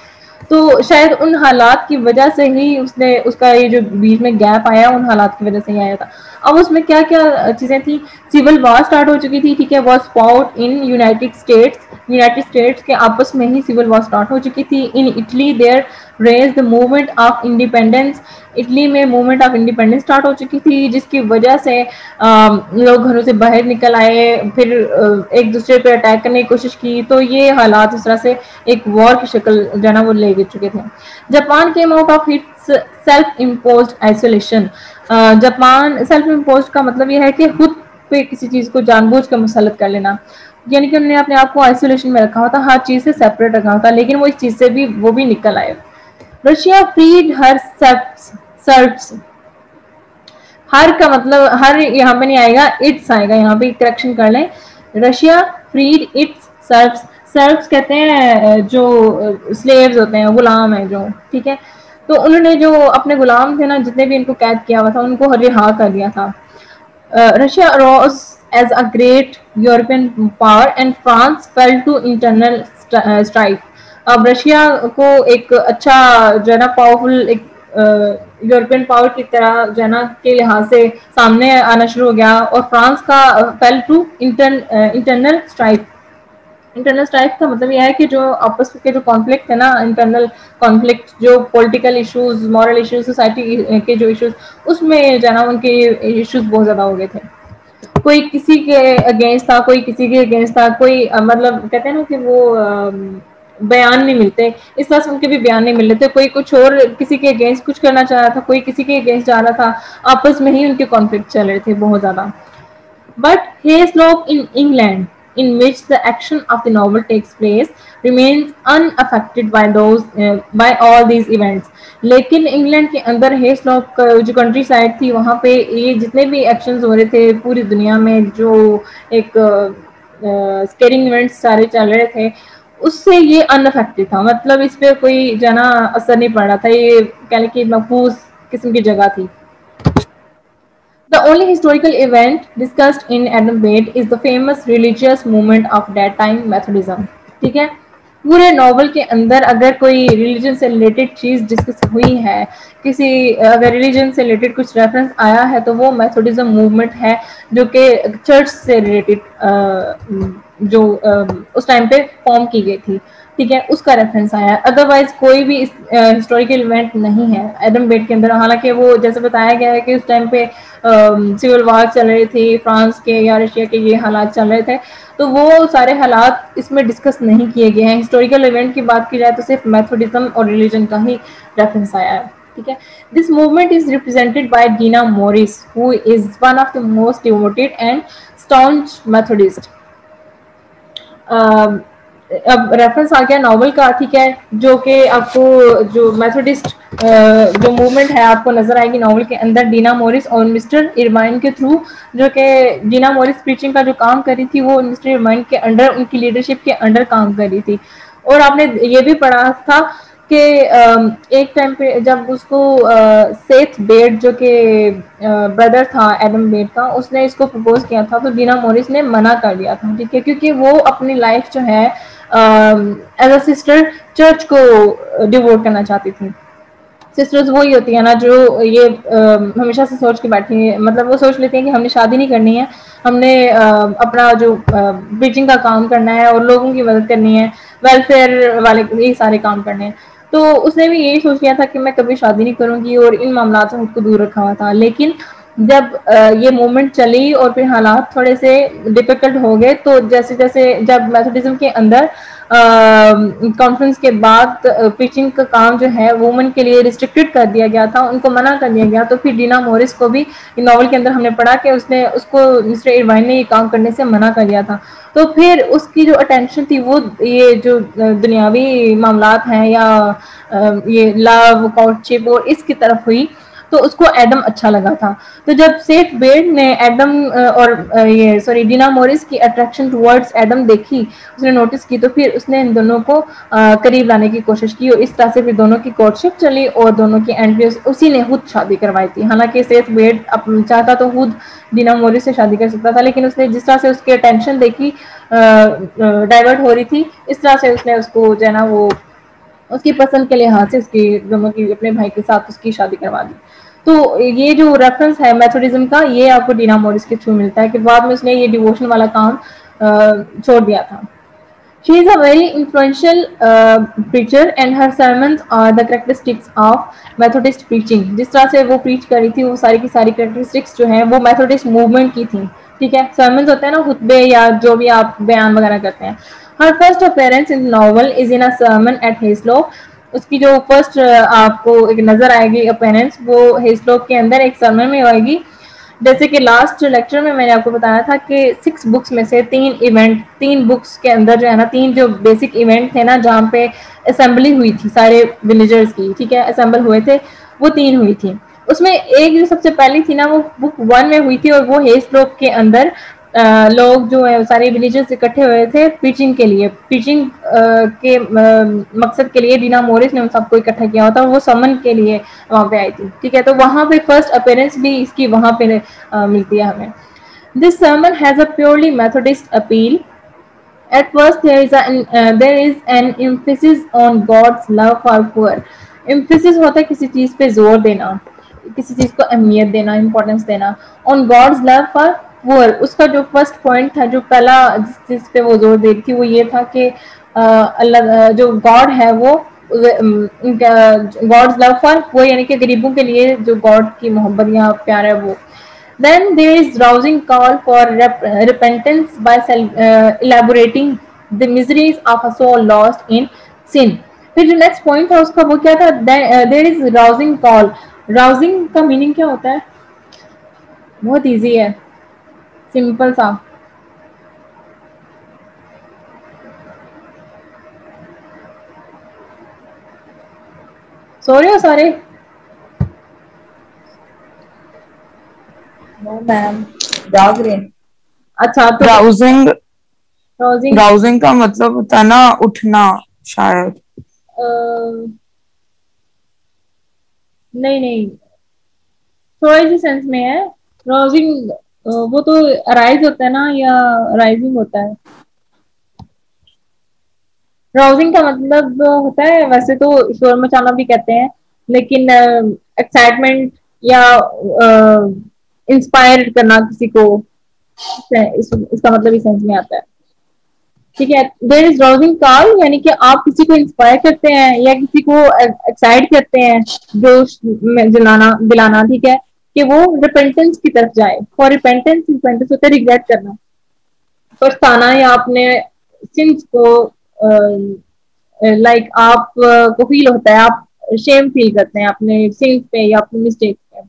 तो शायद उन हालात की वजह से ही उसने उसका ये जो बीच में गैप आया उन हालात की वजह से ही आया था। अब उसमें क्या क्या चीजें थी, सिविल वॉर स्टार्ट हो चुकी थी, ठीक है, was fought in United states के आपस में ही सिविल वॉर स्टार्ट हो चुकी थी। In Italy there raise the movement of independence, Italy में मूवमेंट ऑफ इंडिपेंडेंस स्टार्ट हो चुकी थी, जिसकी वजह से लोग घरों से बाहर निकल आए, फिर एक दूसरे पे अटैक करने की कोशिश की, तो ये हालात इस तरह से एक वॉर की शक्ल जो है ना वो ले चुके थे। Japan came out of its self imposed isolation. Japan self imposed का मतलब यह है कि खुद पे किसी चीज को जानबूझ कर मुसलत कर लेना, यानी कि उन्होंने अपने आप को आइसोलेशन में रखा होता, हर चीज से सेपरेट रखा होता, लेकिन वो इस चीज से भी वो भी निकल आए। रशिया फ्रीड हर सर्व्स, हर का मतलब हर यहाँ पे नहीं आएगा, इट्स आएगा, यहाँ पे करेक्शन कर लें। Russia freed its serfs, serfs कहते हैं जो स्लेव्स होते हैं, गुलाम है जो, ठीक है, तो उन्होंने जो अपने गुलाम थे ना, जितने भी इनको कैद किया हुआ था उनको रिहा कर दिया था। Russia rose as a great European power and France fell to internal strife. अब रशिया को एक अच्छा जो है ना पावरफुल एक यूरोपियन पावर की तरह जो है ना के लिहाज से सामने आना शुरू हो गया, और फ्रांस का fell to internal strife. Internal strife का मतलब यह है कि जो आपस के जो कॉन्फ्लिक्ट है ना, इंटरनल कॉन्फ्लिक्ट, जो political issues, moral issues, society के जो इश्यूज, उसमें जो है ना उनके इश्यूज बहुत ज्यादा हो गए थे। कोई किसी के अगेंस्ट था, कोई किसी के अगेंस्ट था, कोई मतलब कहते हैं ना कि वो बयान नहीं मिलते, इस तरह से उनके भी बयान नहीं मिल रहे थे, कोई कुछ और किसी के अगेंस्ट कुछ करना चाह रहा था, कोई किसी के अगेंस्ट जा रहा था, आपस में ही उनके कॉन्फ्लिक्ट चल रहे थे बहुत ज्यादा। But Hayslop in England, in which the action of the novel takes place, remains unaffected by all these events. लेकिन इंग्लैंड के अंदर हेस्लॉप जो कंट्री साइड थी वहाँ पे ये जितने भी एक्शंस हो रहे थे पूरी दुनिया में, जो एक स्केरिंग इवेंट्स सारे चल रहे थे, उससे ये अनअफेक्टेड था, मतलब इस पे कोई जना असर नहीं पड़ रहा था, ये कह लें कि महफूज किस्म की जगह थी। The only historical event discussed in Adam Bede is the famous religious movement of that time, Methodism. ठीक है, पूरे नॉवल के अंदर अगर कोई रिलीजन से रिलेटेड चीज डिस्कस हुई है, किसी अगर रिलीजन से रिलेटेड कुछ रेफरेंस आया है, तो वो मेथोडिज्म मूवमेंट है, जो कि चर्च से रिलेटेड जो उस टाइम पे फॉर्म की गई थी, ठीक है, उसका रेफरेंस आया है। अदरवाइज कोई भी हिस्टोरिकल इवेंट नहीं है एडम बेड के अंदर। हालांकि वो जैसे बताया गया है कि उस टाइम पे सिविल वॉर चल रही थी, फ्रांस के या रशिया के ये हालात चल रहे थे, तो वो सारे हालात इसमें डिस्कस नहीं किए गए हैं। हिस्टोरिकल इवेंट की बात की जाए तो सिर्फ मेथोडिज्म और रिलीजन का ही रेफरेंस आया है, ठीक है। This movement is represented by Dinah Morris, who is one of the most devoted and staunch Methodist. अब रेफरेंस आ गया नॉवल का, ठीक है, जो कि आपको जो मेथोडिस्ट जो मूवमेंट है आपको नजर आएगी नॉवल के अंदर डीना मॉरिस और मिस्टर इरमाइन के थ्रू, जो कि डीना मॉरिस प्रीचिंग का जो काम कर रही थी वो मिस्टर इरमाइन के अंडर, उनकी लीडरशिप के अंडर काम कर रही थी। और आपने ये भी पढ़ा था कि एक टाइम पे जब उसको सेथ बेड जो कि ब्रदर था एडम बेड का, उसने इसको प्रपोज किया था तो डीना मोरिस ने मना कर दिया था, ठीक है, क्योंकि वो अपनी लाइफ जो है एज अ सिस्टर चर्च को डिवोट करना चाहती थी। सिस्टर्स वही होती है ना जो ये हमेशा से सोच के बैठी है, मतलब वो सोच लेती हैं कि हमने शादी नहीं करनी है, हमने अपना जो प्रीचिंग का काम करना है और लोगों की मदद करनी है, वेलफेयर वाले ये सारे काम करने हैं। तो उसने भी यही सोच लिया था कि मैं कभी शादी नहीं करूंगी और इन मामला से खुद को दूर रखा हुआ था। लेकिन जब ये मूवमेंट चली और फिर हालात थोड़े से डिफिकल्ट हो गए, तो जैसे जैसे जब मेथोडिज्म के अंदर कॉन्फ्रेंस के बाद प्रीचिंग का काम जो है वुमेन के लिए रिस्ट्रिक्टेड कर दिया गया था, उनको मना कर दिया गया, तो फिर डीना मोरिस को भी नॉवल के अंदर हमने पढ़ा कि उसने उसको मिस्टर इरवाइन ने ये काम करने से मना कर दिया था। तो फिर उसकी जो अटेंशन थी वो ये जो दुनियावी मामलात हैं या ये लव कोर्टशिप और इसकी तरफ हुई, तो उसको एडम अच्छा लगा था। तो जब सेठ बेड ने एडम और ये सॉरी डीना मोरिस की अट्रैक्शन टुवर्ड्स एडम देखी, उसने नोटिस की, तो फिर उसने इन दोनों को करीब लाने की कोशिश की और इस तरह से फिर दोनों की कोर्टशिप चली और दोनों की एंड उसी ने खुद शादी करवाई थी। हालांकि सेठ बेड चाहता तो खुद डीना मोरिस से शादी कर सकता था, लेकिन उसने जिस तरह से उसकी अटेंशन देखी डाइवर्ट हो रही थी, इस तरह से उसने उसको जो है ना वो उसकी पसंद के लिहाज से उसकी दोनों की अपने भाई के साथ उसकी शादी करवा दी। तो ये जो रेफरेंस है मेथोडिज्म का, ये आपको डीना मोरिस के थ्रू मिलता है कि बाद में उसने ये डिवोशन वाला काम छोड़ दिया था। She is a very influential preacher and her sermons are the characteristics of Methodist preaching. जिस तरह से वो प्रीच कर रही थी वो सारी की सारी characteristics जो हैं वो Methodist movement की थी, ठीक है। sermons होते हैं ना खुतबे या जो भी आप बयान वगैरह करते हैं। Her first appearance in the novel is in a sermon at Hayslope. उसकी जो फर्स्ट आपको एक नजर आएगी अपीयरेंस वो हेस्लोप के अंदर एक सर्मन में आएगी। जैसे कि लास्ट लेक्चर में मैंने आपको बताया था कि 6 बुक्स में से 3 बुक्स के अंदर जो है ना 3 जो बेसिक इवेंट थे ना जहाँ पे असेंबली हुई थी सारे विलेजर्स की, ठीक है, असेंबल हुए थे, वो 3 हुई थी। उसमें एक जो सबसे पहली थी ना वो बुक 1 में हुई थी और वो हेस्लोप के अंदर लोग जो है सारे विलेजर्स इकट्ठे हुए थे प्रीचिंग के लिए, प्रीचिंग के मकसद के लिए डीना मोरिस ने उन सबको इकट्ठा किया होता और वो समन के लिए वहां पे आई थी, ठीक है। तो वहां पे फर्स्ट अपीयरेंस भी इसकी वहां पे मिलती है हमें। This sermon has a purely Methodist appeal. At first, there is an emphasis on God's love for poor. Emphasis होता है किसी चीज पे जोर देना, किसी चीज को अहमियत देना, इम्पोर्टेंस देना। On God's love for poor, उसका जो फर्स्ट पॉइंट था, जो पहला जिस चीज पे वो जोर देती थी वो ये था कि अल्लाह जो गॉड है वो गॉड्स लव फॉर वो यानी कि गरीबों के लिए जो गॉड की मोहब्बत या प्यार है वो। Then there is rousing call for repentance by elaborating the miseries of a soul lost in sin. फिर जो नेक्स्ट पॉइंट था उसका वो क्या था, there is rousing call. Rousing का मीनिंग क्या होता है? बहुत इजी है, सिंपल सा। सो रहे हो सारे? नो मैम, जाग रहे हैं। अच्छा तो राउजिंग राउजिंग राउजिंग का मतलब होता है ना उठना शायद। नहीं नहीं, थोड़ी सी सेंस में है। राउजिंग वो तो अराइज होता है ना या राइजिंग होता है। राउजिंग का मतलब होता है वैसे तो शोर मचाना भी कहते हैं, लेकिन एक्साइटमेंट या इंस्पायर करना किसी को, इसका मतलब इस सेंस में आता है, ठीक है। देयर इज राउजिंग कॉल यानी कि आप किसी को इंस्पायर करते हैं या किसी को एक्साइट करते हैं, जोश में दिलाना दिलाना, ठीक है, कि वो रिपेंटेंस की तरफ जाए। फॉर रिपेंटेंस, रिपेंटेंस होता है रिग्रेट करना, पछताना, या अपने सिंस को लाइक आप को फील होता है, आप शेम फील करते हैं अपने सिंस पे या अपने मिस्टेक पे।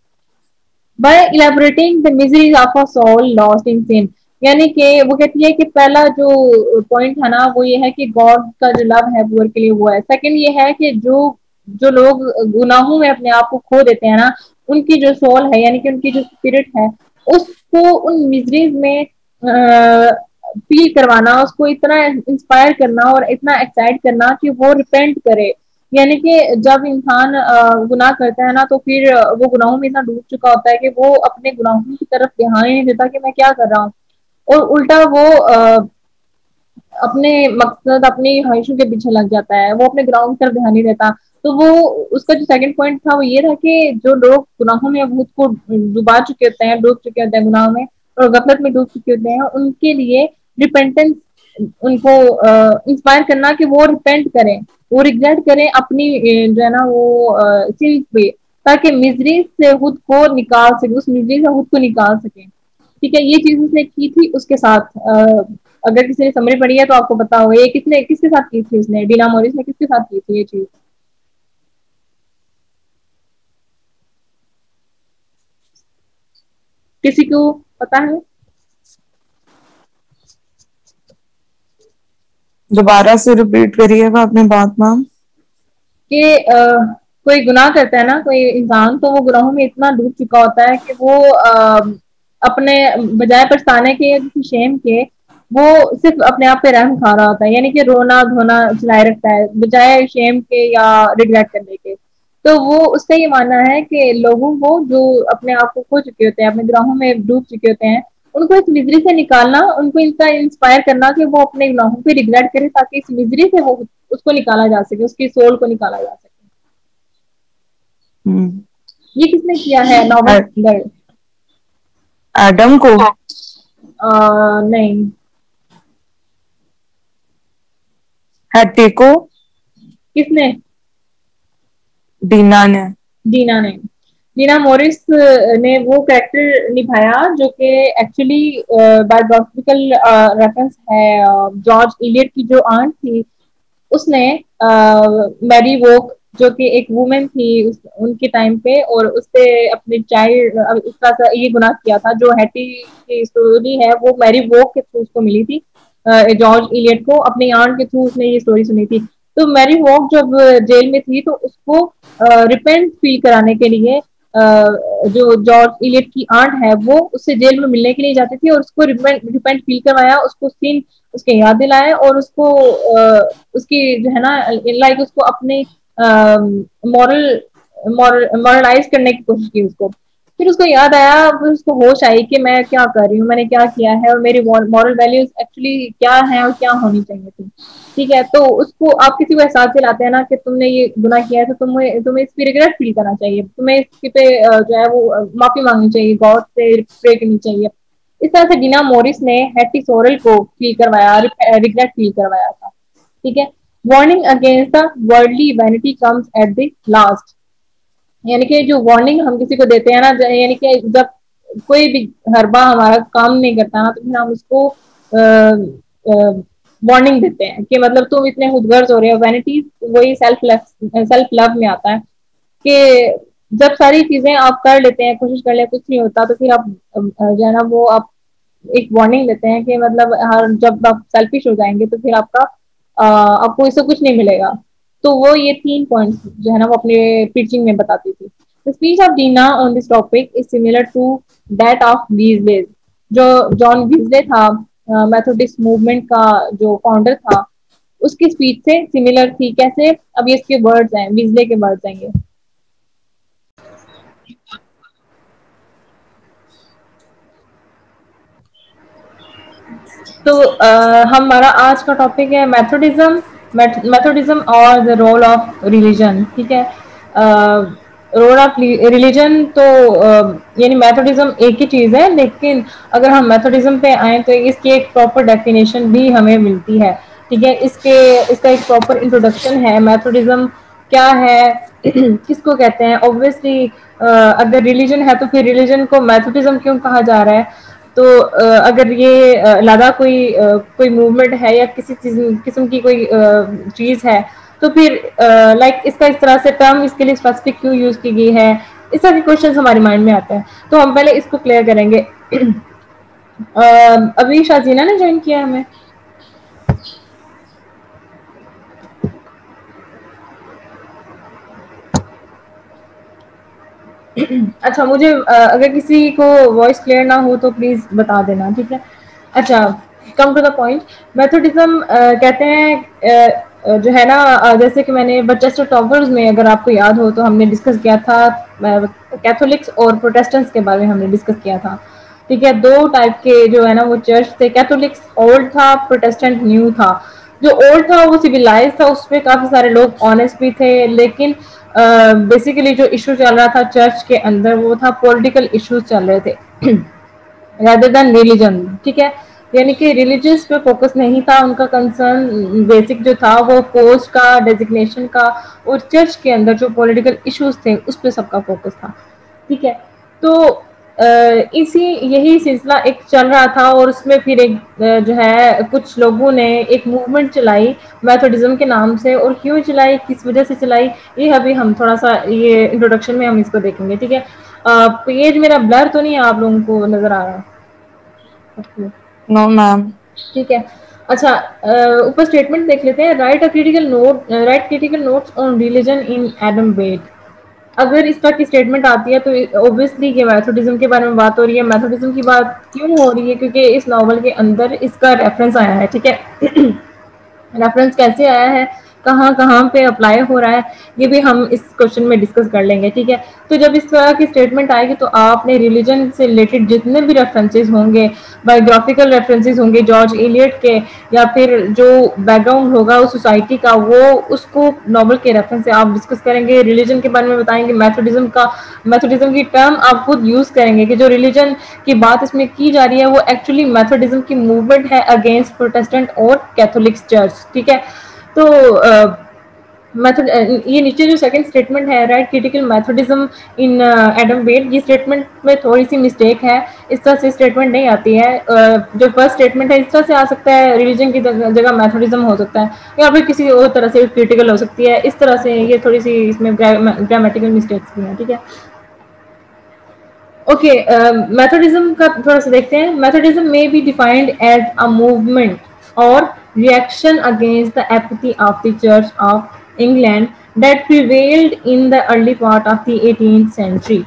By elaborating the miseries of a soul lost in sin, यानी कि वो कहती है कि पहला जो पॉइंट है ना वो ये है कि गॉड का जो लव है पुअर के लिए वो है। सेकंड ये है कि जो जो लोग गुनाहों में अपने आप को खो देते हैं ना, उनकी जो सोल है यानी कि उनकी जो स्पिरिट है उसको उन मिजरीज में फील करवाना, उसको इतना इंस्पायर करना और इतना एक्साइट करना कि वो रिपेंट करे, यानी कि जब इंसान गुनाह करता है ना, तो फिर वो गुनाहों में इतना डूब चुका होता है कि वो अपने गुनाहों की तरफ ध्यान ही नहीं देता कि मैं क्या कर रहा हूँ, और उल्टा वो अपने मकसद, अपनी ख्वाहिशों के पीछे लग जाता है, वो अपने गुनाहों की तरफ ध्यान नहीं देता। तो वो उसका जो सेकंड पॉइंट था वो ये था कि जो लोग गुनाहों में खुद को डुबा चुके होते हैं, डूब चुके होते हैं गुनाहों में, और गफलत में डूब चुके होते हैं, उनके लिए रिपेंटेंस, उनको इंस्पायर करना कि वो रिपेंट करें, वो रिग्रेट करें अपनी जो है ना वो सिंस पे, ताकि मिजरी से खुद को निकाल सके, उस मिजरी से खुद को निकाल सके। ठीक है, ये चीज उसने की थी उसके साथ। अगर किसी ने समरी पढ़ी है तो आपको पता होगा ये किसने किसके साथ की थी, उसने डीना मोरिस ने किसके साथ की थी ये चीज। किसी को पता है? दोबारा से रिपीट करिएगा अपनी बात मैम। कि कोई गुनाह करता है ना कोई इंसान, तो वो गुनाहों में इतना डूब चुका होता है कि वो अपने बजाय पछताने के या किसी शेम के, वो सिर्फ अपने आप पे रहम खा रहा होता है, यानी कि रोना धोना चलाए रखता है बजाय शेम के या रिग्रेट करने के। तो वो उसका ये मानना है कि लोगों को जो अपने आप को खो चुके होते हैं, अपने गुनाहों में डूब चुके होते हैं, उनको इस मिजरी से निकालना, उनको इनका इंस्पायर करना कि वो अपने गुनाहों पे रिग्रेट करे, ताकि इस मिजरी से वो उसको निकाला जा सके, उसकी सोल को निकाला जा सके। ये किसने किया है नॉवेल? एडम को? नहीं। हैटी को? किसने? डीना ने। डीना ने। डीना मोरिस ने वो कैरेक्टर निभाया जो कि एक्चुअली बायोग्राफिकल रेफरेंस है। जॉर्ज इलियट की जो आंट थी, उसने मैरी वोक जो कि एक वुमेन थी उनके टाइम पे, और उससे अपने चाइल्ड इस तरह से ये गुनाह किया था। जो हैटी की स्टोरी है वो मैरी वोक के थ्रू उसको मिली थी, जॉर्ज इलियट को अपनी आंट के थ्रू उसने ये स्टोरी सुनी थी। तो मैरी वॉक जब जेल में थी, तो उसको रिपेंट फील कराने के लिए जो जॉर्ज इलियट की आंट है वो उससे जेल में मिलने के लिए जाती थी, और उसको रिपेंट फील करवाया, उसको सीन उसके याद दिलाया, और उसको उसकी जो है ना लाइक उसको अपने मॉरल मॉरलाइज करने की कोशिश की उसको। फिर उसको याद आया, फिर उसको होश आई कि मैं क्या कर रही हूँ, मैंने क्या किया है, और मेरी मॉरल वैल्यूज एक्चुअली क्या है और क्या होनी चाहिए थी। ठीक है, तो उसको आप किसी को एहसास दिलाते हैं ना कि तुमने ये गुनाह किया है, तो तुम्हें तुम्हें इस पे रिग्रेट फील करना चाहिए, तुम्हें इसके पे जो है वो माफी मांगनी चाहिए, गॉड से प्रे करनी चाहिए। इस तरह से डीना मोरिस ने हैटी सोरेल को फील करवाया, रिग्रेट फील करवाया था। ठीक है, warning against the worldly vanity comes at the last. यानी कि जो वार्निंग हम किसी को देते हैं ना, यानी कि जब कोई भी हरबा हमारा काम नहीं करता ना, तो फिर हम उसको वार्निंग देते हैं कि मतलब तुम इतने खुदगर्ज हो रहे हो। वैनिटी वही सेल्फ लव में आता है कि जब सारी चीजें आप कर लेते हैं, कोशिश कर ले, कुछ नहीं होता, तो फिर आप जो है ना वो आप एक वार्निंग देते हैं कि मतलब हर जब आप सेल्फिश हो जाएंगे तो फिर आपका आपको इससे कुछ नहीं मिलेगा। तो वो ये 3 पॉइंट्स जो है ना वो अपने पिचिंग में बताती थी। The speech of Dinah on this topic is similar to that of Wesley. जो जॉन वीजले था, मेथोडिस्ट मूवमेंट का जो फाउंडर था, उसकी स्पीच से सिमिलर थी। कैसे? अब ये इसके वर्ड्स हैं, वीजले के वर्ड्स हैं ये। तो हमारा आज का टॉपिक है मेथोडिज्म, मेथोडिज्म और द रोल ऑफ रिलीजन। ठीक है, रोल ऑफ रिलीजन तो यानी मेथोडिज्म एक ही चीज है, लेकिन अगर हम मेथोडिज्म पे आए तो इसकी एक प्रॉपर डेफिनेशन भी हमें मिलती है। ठीक है, इसका एक प्रॉपर इंट्रोडक्शन है। मेथोडिज्म क्या है, किसको कहते हैं? ऑब्वियसली अगर रिलीजन है तो फिर रिलीजन को मेथोडिज्म क्यों कहा जा रहा है? तो अगर ये लादा कोई मूवमेंट है या किसी किस्म की कोई चीज है, तो फिर लाइक इसका इस तरह से टर्म इसके लिए स्पेसिफिक क्यों यूज की गई है, इस तरह के क्वेश्चन हमारे माइंड में आते हैं। तो हम पहले इसको क्लियर करेंगे। अभी शाजीना ने ज्वाइन किया हमें। अच्छा, मुझे अगर किसी को वॉइस क्लियर ना हो तो प्लीज बता देना। ठीक है, अच्छा, come to the point. Methodism कहते हैं जो है ना जैसे कि मैंने बर्चेस्टर टॉवर्स में अगर आपको याद हो तो हमने डिस्कस किया था कैथोलिक्स और प्रोटेस्टेंट्स के बारे में हमने डिस्कस किया था। ठीक है, दो टाइप के जो है ना वो चर्च थे, कैथोलिक्स ओल्ड था, प्रोटेस्टेंट न्यू था। जो ओल्ड था वो सिविलाइज था, उसमें काफी सारे लोग ऑनेस्ट भी थे, लेकिन बेसिकली जो इशू चल रहा था चर्च के अंदर वो था पॉलिटिकल इश्यूज चल रहे थे rather than रिलीजन। ठीक है, यानी कि रिलीजियस पे फोकस नहीं था उनका, कंसर्न बेसिक जो था वो पोस्ट का, डेजिग्नेशन का, और चर्च के अंदर जो पॉलिटिकल इश्यूज थे उस पर सबका फोकस था। ठीक है, तो इसी यही सिलसिला एक चल रहा था, और उसमें फिर एक जो है कुछ लोगों ने एक मूवमेंट चलाई मेथोडिज्म के नाम से, और क्यों चलाई, किस वजह से चलाई, ये अभी हम थोड़ा सा ये इंट्रोडक्शन में हम इसको देखेंगे। ठीक है, पेज मेरा ब्लर तो नहीं आप लोगों को नजर आ रहा? No ma'am. ठीक है, अच्छा ऊपर स्टेटमेंट देख लेते हैं। Right critical notes on religion in Adam Bede. अगर इस तरह की स्टेटमेंट आती है तो ऑब्वियसली ये मैथोडिज्म के बारे में बात हो रही है। मैथोडिज्म की बात क्यों हो रही है? क्योंकि इस नॉवल के अंदर इसका रेफरेंस आया है। ठीक है रेफरेंस कैसे आया है, कहाँ कहाँ पे अप्लाई हो रहा है, ये भी हम इस क्वेश्चन में डिस्कस कर लेंगे। ठीक है, तो जब इस तरह की स्टेटमेंट आएगी तो आपने रिलीजन से रिलेटेड जितने भी रेफरेंसेस होंगे, बायोग्राफिकल रेफरेंसेस होंगे जॉर्ज इलियट के, या फिर जो बैकग्राउंड होगा उस सोसाइटी का, वो उसको नॉवल के रेफरेंस से आप डिस्कस करेंगे। रिलीजन के बारे में बताएंगे, मैथोडिज्म की टर्म आप खुद यूज करेंगे कि जो रिलीजन की बात इसमें की जा रही है वो एक्चुअली मैथोडिज्म की मूवमेंट है अगेंस्ट प्रोटेस्टेंट और कैथोलिक चर्च। ठीक है, तो मेथड ये नीचे जो सेकंड स्टेटमेंट है, राइट क्रिटिकल मेथोडिज्म इन एडम बेट, ये स्टेटमेंट में थोड़ी सी मिस्टेक है, इस तरह से स्टेटमेंट नहीं आती है। जो फर्स्ट स्टेटमेंट है इस तरह से आ सकता है, रिलीजन की जगह मेथोडिज्म हो सकता है, या फिर किसी और तरह से क्रिटिकल हो सकती है, इस तरह से ये थोड़ी सी इसमें ग्रामेटिकल मिस्टेक्स भी हैं। ठीक है, ओके मेथोडिज्म का थोड़ा सा देखते हैं। Methodism may be defined as a movement और reaction against the apathy of the Church of England that prevailed in the early part of the 18th century।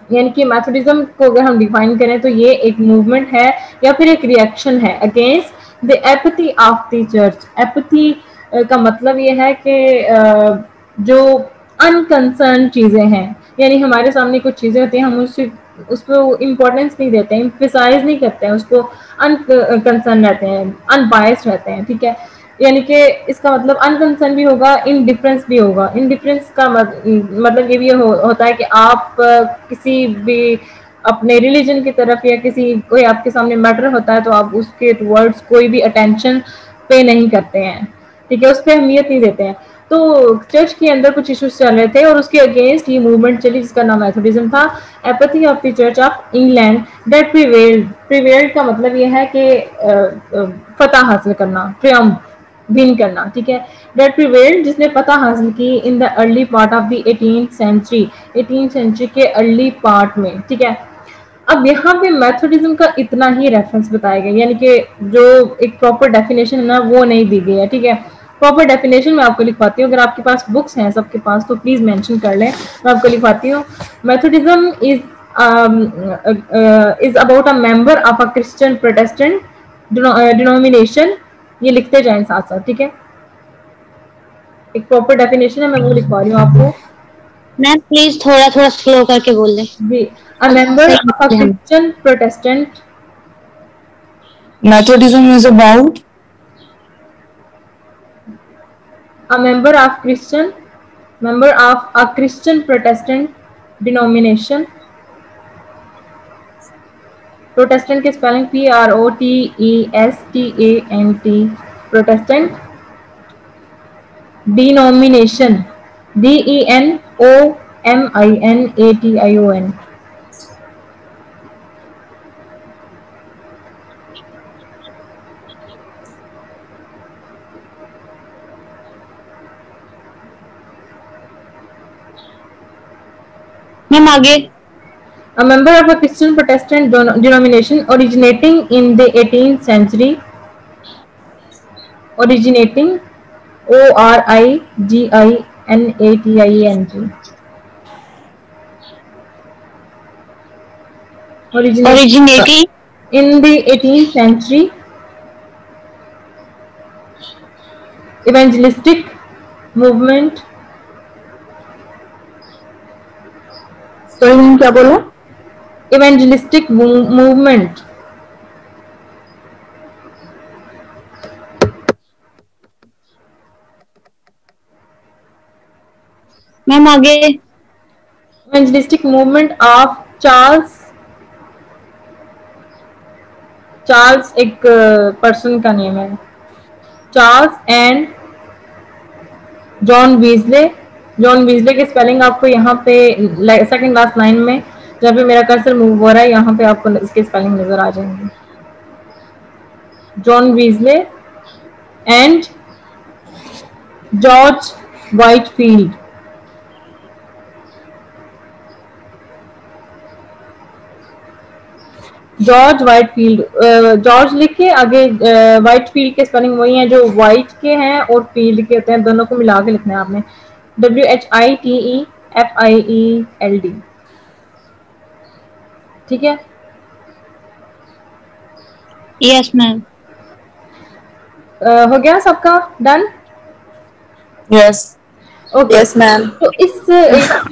यानी कि मैथोडिज्म को अगर हम डिफाइन करें तो ये एक मूवमेंट है या फिर एक रिएक्शन है against the apathy of the church. Apathy का मतलब ये है कि जो अनकंसर्न चीजें हैं, यानी हमारे सामने कुछ चीजें होती हैं, हम उसको इम्पोर्टेंस नहीं देते हैं, इम्फेसाइज नहीं करते हैं, उसको अनकंसर्न रहते हैं, अनबायस्ड रहते हैं। ठीक है, यानी कि इसका मतलब अनकंसर्न भी होगा, इनडिफरेंस भी होगा। इनडिफरेंस का मतलब ये भी होता है कि आप किसी भी अपने रिलीजन की तरफ या किसी कोई आपके सामने मैटर होता है तो आप उसके टुवर्ड्स कोई भी अटेंशन पे नहीं करते हैं। ठीक है, उस पर अहमियत नहीं देते हैं। तो चर्च के अंदर कुछ इश्यूज चल रहे थे और उसके अगेंस्ट ये मूवमेंट चली जिसका नाम मेथोडिज्म था। Apathy of the church of England that prevailed का मतलब ये है कि फतह हासिल करना, ट्रियम्फ, विन करना। ठीक है, दैट प्रिवेल्ड जिसने फतह हासिल की in the early part of the 18th century के अर्ली पार्ट में। ठीक है, अब यहाँ पे मैथोडिज्म का इतना ही रेफरेंस बताया गया, यानी कि जो एक प्रॉपर डेफिनेशन है ना वो नहीं दी गई है। ठीक है, प्रॉपर डेफिनेशन मैं आपको लिखवाती हूँ, अगर आपके पास बुक्स हैं सबके पास तो प्लीज मेंशन कर लें, मैं आपको लिखवाती हूँ। Methodism is about a member of a Christian Protestant denomination. ये लिखते जाएं साथ साथ। ठीक है, एक प्रॉपर डेफिनेशन है, मैं वो लिखवा रही हूँ आपको। मैम प्लीज थोड़ा थोड़ा स्लो करके बोल दें। जी, a member of a Christian Protestant Methodism is about a member of a Christian Protestant denomination। Protestant की spelling PROTESTANT, Protestant. Denomination DENOMINATION। Ma'am आगे। A member of a Christian Protestant denomination originating in the 18th century, originating ORIGINATING, Originating in the 18th century evangelistic movement, sorry क्या बोला? Evangelistic movement, ma'am आगे। Evangelistic movement of Charles एक person का name है, Charles and John Wesley. John Wesley की spelling आपको यहाँ पे सेकंड लास्ट लाइन में जहाँ पे मेरा कर्सर मूव हो रहा है यहाँ पे आपको इसकी स्पेलिंग नजर आ जाएंगी। John Wesley and George Whitefield. George Whitefield, George लिख के आगे वाइटफील्ड के स्पेलिंग वही है जो वाइट के हैं और फील्ड के होते हैं, दोनों को मिला के लिखना है आपने, WHITEFIELD। ठीक है, यस मैम। हो गया सबका done? Yes okay yes ma'am. तो इस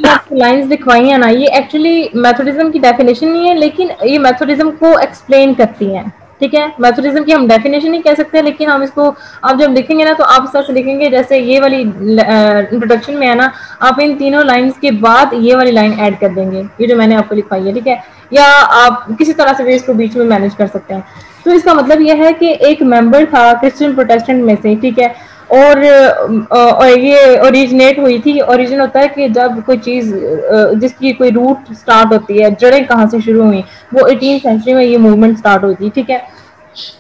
आपको लाइंस दिखवाई है ना, ये एक्चुअली मेथोडिज्म की डेफिनेशन नहीं है लेकिन ये मेथोडिज्म को एक्सप्लेन करती हैं। ठीक है, मेथोडिज्म की हम डेफिनेशन नहीं कह सकते लेकिन हम इसको आप जब लिखेंगे ना तो आप इस तरह से लिखेंगे जैसे ये वाली इंट्रोडक्शन में है ना, आप इन तीनों लाइंस के बाद ये वाली लाइन ऐड कर देंगे, ये जो मैंने आपको लिखवाई है। ठीक है, या आप किसी तरह से भी इसको बीच में मैनेज कर सकते हैं। तो इसका मतलब यह है कि एक मेंबर था क्रिश्चियन प्रोटेस्टेंट में से, ठीक है, और ये ओरिजिनेट हुई थी। ओरिजिन होता है कि जब कोई चीज जिसकी कोई रूट स्टार्ट होती है, जड़ें कहाँ से शुरू हुई, वो 18th सेंचुरी में ये मूवमेंट स्टार्ट हुई थी। ठीक है,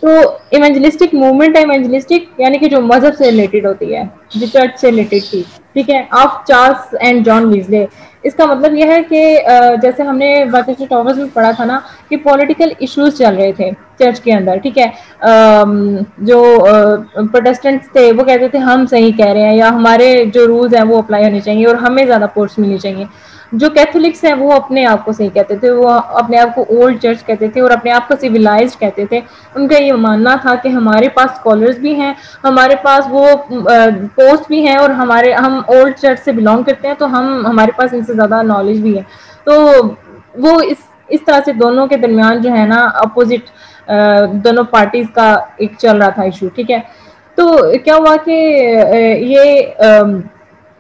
तो इवेंजलिस्टिक मूवमेंट है, इवेंजलिस्टिक यानी कि जो मजहब से रिलेटेड होती है, जो चर्च से रिलेटेड थी। ठीक है, ऑफ चार्ल्स एंड जॉन वीजले। इसका मतलब यह है कि जैसे हमने बातें टॉवर्स में पढ़ा था ना कि पॉलिटिकल इश्यूज चल रहे थे चर्च के अंदर। ठीक है, जो प्रोटेस्टेंट्स थे वो कहते थे हम सही कह रहे हैं या हमारे जो रूल्स हैं वो अप्लाई होने चाहिए और हमें ज़्यादा पोस्ट मिलनी चाहिए। जो कैथोलिक्स हैं वो अपने आप को सही कहते थे, वो अपने आप को ओल्ड चर्च कहते थे और अपने आप को सिविलाइज्ड कहते थे। उनका ये मानना था कि हमारे पास स्कॉलर्स भी हैं, हमारे पास वो पोस्ट भी हैं और हम ओल्ड चर्च से बिलोंग करते हैं तो हमारे पास इनसे ज़्यादा नॉलेज भी है। तो वो इस तरह से दोनों के दरमियान जो है ना अपोजिट दोनों पार्टीज का एक चल रहा था इशू। ठीक है, तो क्या हुआ कि ये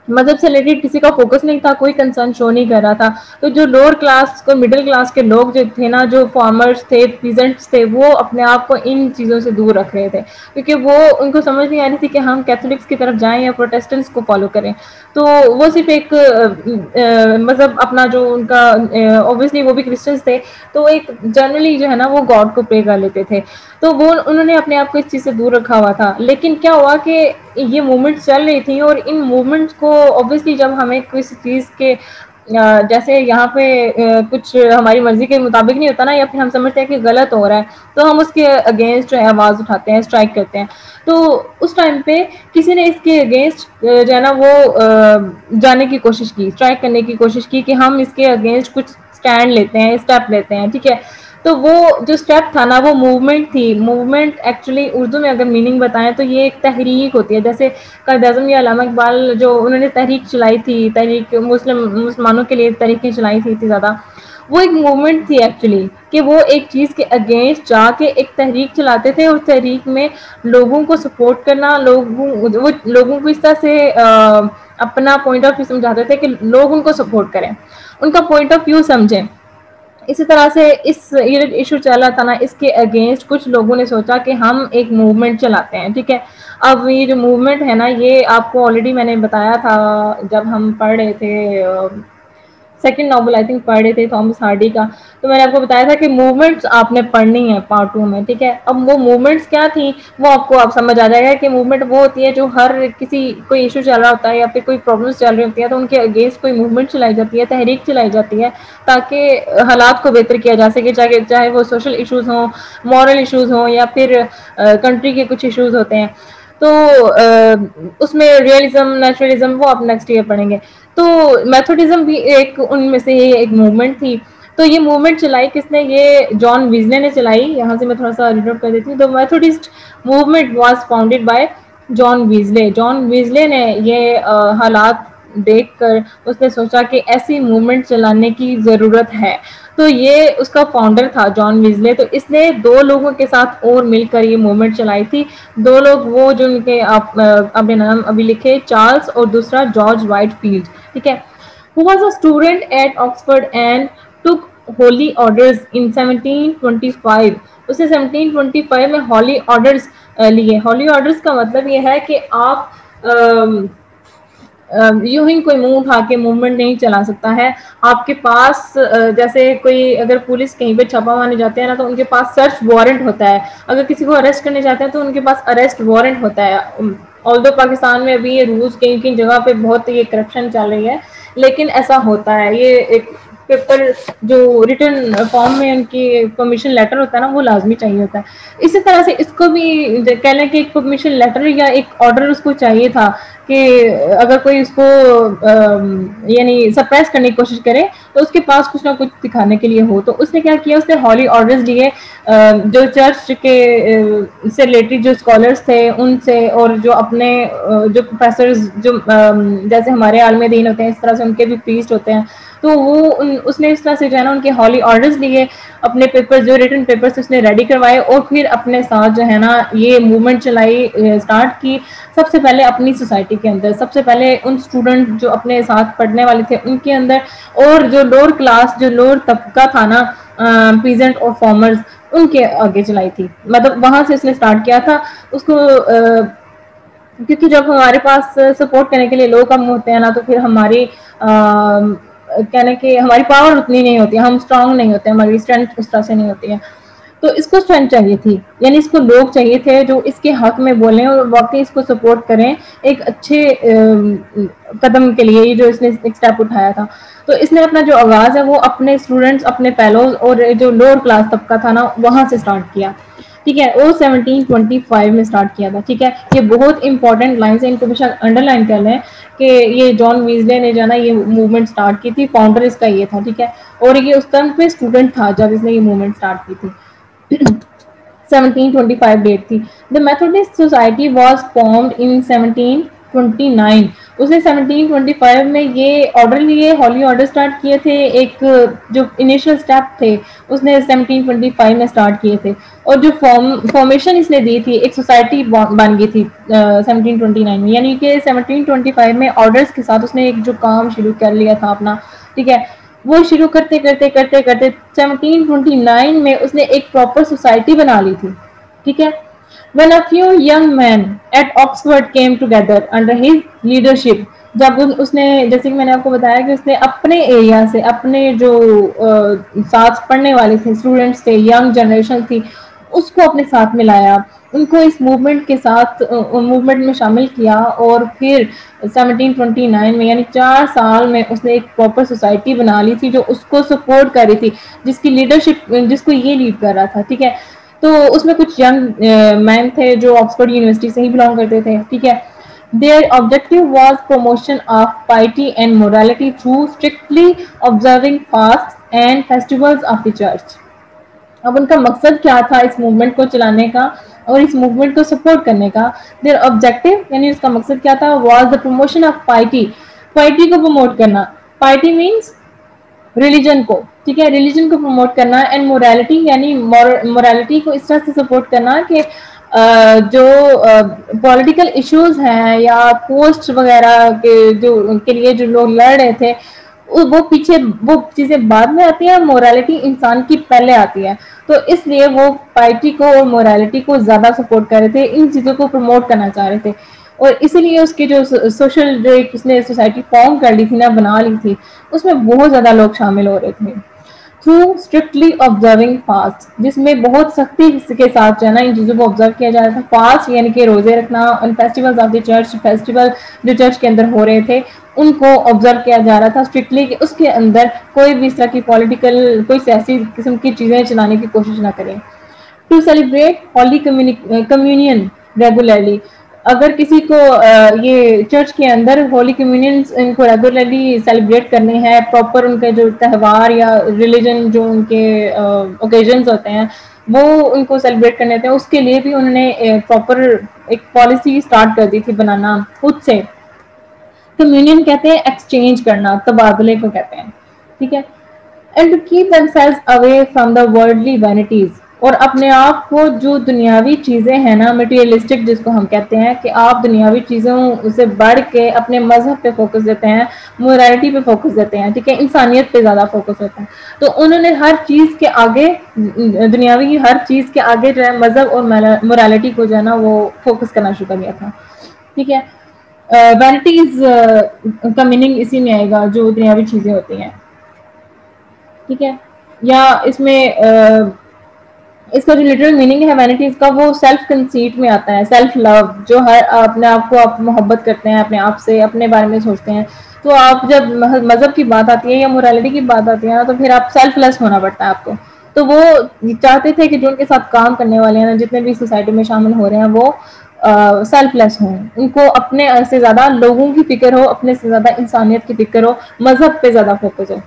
मजहब से रिलेटेड किसी का फोकस नहीं था, कोई कंसर्न शो नहीं कर रहा था। तो जो लोअर क्लास को मिडिल क्लास के लोग जो थे ना, जो फार्मर्स थे, पीजेंट्स थे, वो अपने आप को इन चीज़ों से दूर रख रहे थे क्योंकि वो उनको समझ नहीं आ रही थी कि हम कैथोलिक्स की तरफ जाएं या प्रोटेस्टेंट्स को फॉलो करें। तो वो सिर्फ एक मतलब अपना जो उनका ऑब्वियसली वो भी क्रिश्चियंस थे तो एक जनरली जो है ना वो गॉड को प्रे कर लेते थे, तो वो उन्होंने अपने आप को इस चीज़ से दूर रखा हुआ था। लेकिन क्या हुआ कि ये मूवमेंट चल रही थी और इन मूवमेंट्स को ऑब्वियसली जब हमें किसी चीज़ के जैसे यहाँ पे कुछ हमारी मर्जी के मुताबिक नहीं होता ना, या फिर हम समझते हैं कि गलत हो रहा है तो हम उसके अगेंस्ट जो है आवाज़ उठाते हैं, स्ट्राइक करते हैं। तो उस टाइम पे किसी ने इसके अगेंस्ट जो है ना वो जाने की कोशिश की, स्ट्राइक करने की कोशिश की कि हम इसके अगेंस्ट कुछ स्टैंड लेते हैं, स्टेप लेते हैं। ठीक है, तो वो जो स्टेप था ना वो मूवमेंट थी। मूवमेंट एक्चुअली उर्दू में अगर मीनिंग बताएं तो ये एक तहरीक होती है, जैसे कायद आज़म या अल्लामा इकबाल जो उन्होंने तहरीक चलाई थी, तहरीक मुसलमानों के लिए तहरीकें चलाई थी इतनी ज़्यादा, वो एक मूवमेंट थी एक्चुअली कि वो एक चीज़ के अगेंस्ट जाके एक तहरीक चलाते थे और तहरीक में लोगों को सपोर्ट करना, लोगों को इस तरह से अपना पॉइंट ऑफ व्यू समझाते थे कि लोग उनको सपोर्ट करें, उनका पॉइंट ऑफ व्यू समझें। इसी तरह से ये इशू चला था ना, इसके अगेंस्ट कुछ लोगों ने सोचा कि हम एक मूवमेंट चलाते हैं। ठीक है, अब ये जो मूवमेंट है ना ये आपको ऑलरेडी मैंने बताया था जब हम पढ़ रहे थे सेकंड नॉवल आई थिंक पढ़ रहे थे थॉमस हार्डी का, तो मैंने आपको बताया था कि मूवमेंट्स आपने पढ़नी है पार्ट 2 में। ठीक है, अब वो मूवमेंट्स क्या थी वो आपको अब समझ आ जाएगा कि मूवमेंट वो होती है जो हर किसी कोई इशू चल रहा होता है या फिर कोई प्रॉब्लम्स चल रही होती है तो उनके अगेंस्ट कोई मूवमेंट चलाई जाती है, तहरीक चलाई जाती है ताकि हालात को बेहतर किया जा सके, चाहे वो सोशल इशूज़ हों, मॉरल इशूज़ हों या फिर कंट्री के कुछ इशूज़ होते हैं। तो उसमें रियलिज्म, नेचुरलिज्म वो आप नेक्स्ट ईयर पढ़ेंगे। तो मेथोडिज्म भी एक उनमें से एक मूवमेंट थी। तो ये मूवमेंट चलाई किसने? ये जॉन वीजले ने चलाई। यहाँ से मैं थोड़ा सा रीड आउट कर देती हूँ। The Methodist movement was founded by John Wesley ने ये हालात देखकर उसने सोचा कि ऐसी मूवमेंट चलाने की ज़रूरत है। तो ये उसका फाउंडर था जॉन वीजले। तो इसने 2 लोगों के साथ और मिलकर ये मूवमेंट चलाई थी। 2 लोग वो जो उनके आपने नाम अभी लिखे, चार्ल्स और दूसरा जॉर्ज व्हाइटफील्ड, ठीक है। Who was a student at Oxford and took holy orders in 1725। उसने 1725 में हॉली ऑर्डर्स लिए। हॉली ऑर्डर्स का मतलब ये है कि आप यूं ही कोई मुंह उठा के मूवमेंट नहीं चला सकता है। आपके पास जैसे कोई अगर पुलिस कहीं पे छापा मारने जाते हैं ना, तो उनके पास सर्च वारंट होता है। अगर किसी को अरेस्ट करने जाते हैं तो उनके पास अरेस्ट वारंट होता है। ऑल्दो पाकिस्तान में अभी ये रूल्स कहीं कहीं जगह पे बहुत ये करप्शन चल रही है, लेकिन ऐसा होता है। ये एक पेपर जो रिटन फॉर्म में उनकी परमिशन लेटर होता है ना, वो लाजमी चाहिए होता है। इसी तरह से इसको भी कह लें कि एक परमिशन लेटर या एक ऑर्डर उसको चाहिए था कि अगर कोई इसको यानी सप्रेस करने की कोशिश करे तो उसके पास कुछ ना कुछ दिखाने के लिए हो। तो उसने क्या किया, उसने हॉली ऑर्डर्स लिए जो चर्च के से रिलेटेड जो स्कॉलर्स थे उनसे, और जो अपने जो प्रोफेसर्स जो जैसे हमारे आलम दीन होते हैं इस तरह से उनके भी प्रीस्ट होते हैं। तो वो उसने इस तरह से जो है ना उनके हॉली ऑर्डर्स लिए, अपने पेपर जो रिटन पेपर्स उसने रेडी करवाए, और फिर अपने साथ जो है ना ये मूवमेंट चलाई स्टार्ट की। सबसे पहले अपनी सोसाइटी के अंदर, सबसे पहले उन स्टूडेंट जो अपने साथ पढ़ने वाले थे उनके अंदर, और जो लोअर क्लास जो लोअर तबका था ना पीजेंट और फार्मर्स, उनके आगे चलाई थी। मतलब वहां से उसने स्टार्ट किया था उसको क्योंकि जब हमारे पास सपोर्ट करने के लिए लोग कम होते हैं ना, तो फिर हमारी कहने की हमारी पावर उतनी नहीं होती, हम स्ट्रांग नहीं होते, हमारी स्ट्रेंथ उस तरह से नहीं होती है। तो इसको स्ट्रेंथ चाहिए थी, यानी इसको लोग चाहिए थे जो इसके हक में बोलें और वाकई इसको सपोर्ट करें एक अच्छे कदम के लिए, ये जो इसने एक स्टेप उठाया था। तो इसने अपना जो आगाज है वो अपने स्टूडेंट्स, अपने फेलोज और जो लोअर क्लास तबका था ना वहां से स्टार्ट किया, ठीक है। वो 1725 में स्टार्ट किया था, ठीक है। ये बहुत इंपॉर्टेंट लाइन है, इनको हमेशा अंडरलाइन कर लें कि ये जॉन वीजले ने जो ना ये मूवमेंट स्टार्ट की थी, फाउंडर इसका ये था, ठीक है। और ये उस टाइम पे स्टूडेंट था जब इसने ये मूवमेंट स्टार्ट की थी। 1725 डेट थी। The Methodist society was formed in 1729। उसने 1725 में ये ऑर्डर लिए, हॉली ऑर्डर स्टार्ट किए थे। एक जो इनिशियल स्टेप थे उसने 1725 में स्टार्ट किए थे, और जो फॉर्मेशन इसने दी थी, एक सोसाइटी बन गई थी 1729 में। यानी कि 1725 में ऑर्डर्स के साथ उसने एक जो काम शुरू कर लिया था अपना, ठीक है। वो शुरू करते करते करते करते 1729 में उसने एक प्रॉपर सोसाइटी बना ली थी, ठीक है। When a few young men at Oxford came together under his leadership, जब उसने, जैसे कि मैंने आपको बताया कि उसने अपने एरिया से, अपने जो साथ पढ़ने वाले थे स्टूडेंट्स थे, यंग जनरेशन थी, उसको अपने साथ मिलाया, उनको इस मूवमेंट के साथ मूवमेंट में शामिल किया, और फिर 1729 में यानी 4 साल में उसने एक प्रॉपर सोसाइटी बना ली थी जो उसको सपोर्ट कर रही थी, जिसकी लीडरशिप जिसको ये लीड कर रहा था, ठीक है। तो उसमें कुछ यंग मैन थे जो ऑक्सफोर्ड यूनिवर्सिटी से ही बिलोंग करते थे, ठीक है। Their objective was promotion of piety and morality through strictly observing fasts and festivals of the church। अब उनका मकसद क्या था इस मूवमेंट को चलाने का और इस मूवमेंट को सपोर्ट करने का? देयर ऑब्जेक्टिव यानी उसका मकसद क्या था? वाज द प्रमोशन ऑफ पाइटी, पाइटी को प्रमोट करना। पाइटी मीन्स रिलीजन को, ठीक है, रिलीजन को प्रमोट करना, एंड मोरालिटी यानी मोरालिटी को इस तरह से सपोर्ट करना कि जो पॉलिटिकल इश्यूज हैं या पोस्ट वगैरह के लिए जो लोग लड़ रहे थे वो पीछे, वो चीजें बाद में आती है, मोरालिटी इंसान की पहले आती है। तो इसलिए वो पार्टी को और मोरालिटी को ज्यादा सपोर्ट कर रहे थे, इन चीजों को प्रमोट करना चाह रहे थे। और इसीलिए उसकी जो सोशल जो एक उसने सोसाइटी फॉर्म कर ली थी ना, बना ली थी, उसमें बहुत ज्यादा लोग शामिल हो रहे थे। थ्रू स्ट्रिक्टली ऑब्जर्विंग फास्ट, जिसमें बहुत सख्ती के साथ जो है ना इन चीज़ों को ऑब्जर्व किया जा रहा था। फास्ट यानी कि रोजे रखना, और festivals of the church, festival जो चर्च के अंदर हो रहे थे उनको ऑब्जर्व किया जा रहा था स्ट्रिक्टली, कि उसके अंदर कोई भी इस तरह की पॉलिटिकल कोई ऐसी किस्म की चीज़ें चलाने की कोशिश ना करें। To celebrate holy communion regularly, अगर किसी को ये चर्च के अंदर होली कम्युनियन इनको रेगुलरली सेलिब्रेट करने हैं, प्रॉपर उनके जो त्यौहार या रिलीजन जो उनके ओकेजन्स होते हैं वो उनको सेलिब्रेट करने थे, उसके लिए भी उन्होंने प्रॉपर एक पॉलिसी स्टार्ट कर दी थी बनाना खुद से। कम्युनियन कहते हैं एक्सचेंज करना, तबादले को कहते हैं, ठीक है। And to keep themselves away from the worldly vanities, और अपने आप को जो दुनियावी चीजें हैं ना, मटेरियलिस्टिक जिसको हम कहते हैं, कि आप दुनियावी चीजों से बढ़ के अपने मजहब पे फोकस देते हैं, मोरालिटी पे फोकस देते हैं, ठीक है, इंसानियत पे ज्यादा फोकस होता है। तो उन्होंने हर चीज के आगे, दुनियावी हर चीज के आगे जो है मजहब और मोरालिटी को जो है ना वो फोकस करना शुरू कर दिया था, ठीक है। वैनिटीज का मीनिंग इसी में आएगा, जो दुनियावी चीजें होती हैं, ठीक है। या इसमें इसका जो लिटरल मीनिंग है वैनिटीज का, वो सेल्फ कंसीट में आता है, सेल्फ लव, जो हर अपने आप को आप मोहब्बत करते हैं, अपने आप से, अपने बारे में सोचते हैं। तो आप जब मजहब की बात आती है या मोरालिटी की बात आती है ना, तो फिर आप सेल्फलेस होना पड़ता है आपको। तो वो चाहते थे कि जो उनके साथ काम करने वाले हैं ना, जितने भी सोसाइटी में शामिल हो रहे हैं, वो सेल्फलेस हों, उनको अपने से ज्यादा लोगों की फिक्र हो, अपने से ज्यादा इंसानियत की फिक्र हो, मजहब पे ज्यादा फोकस हो।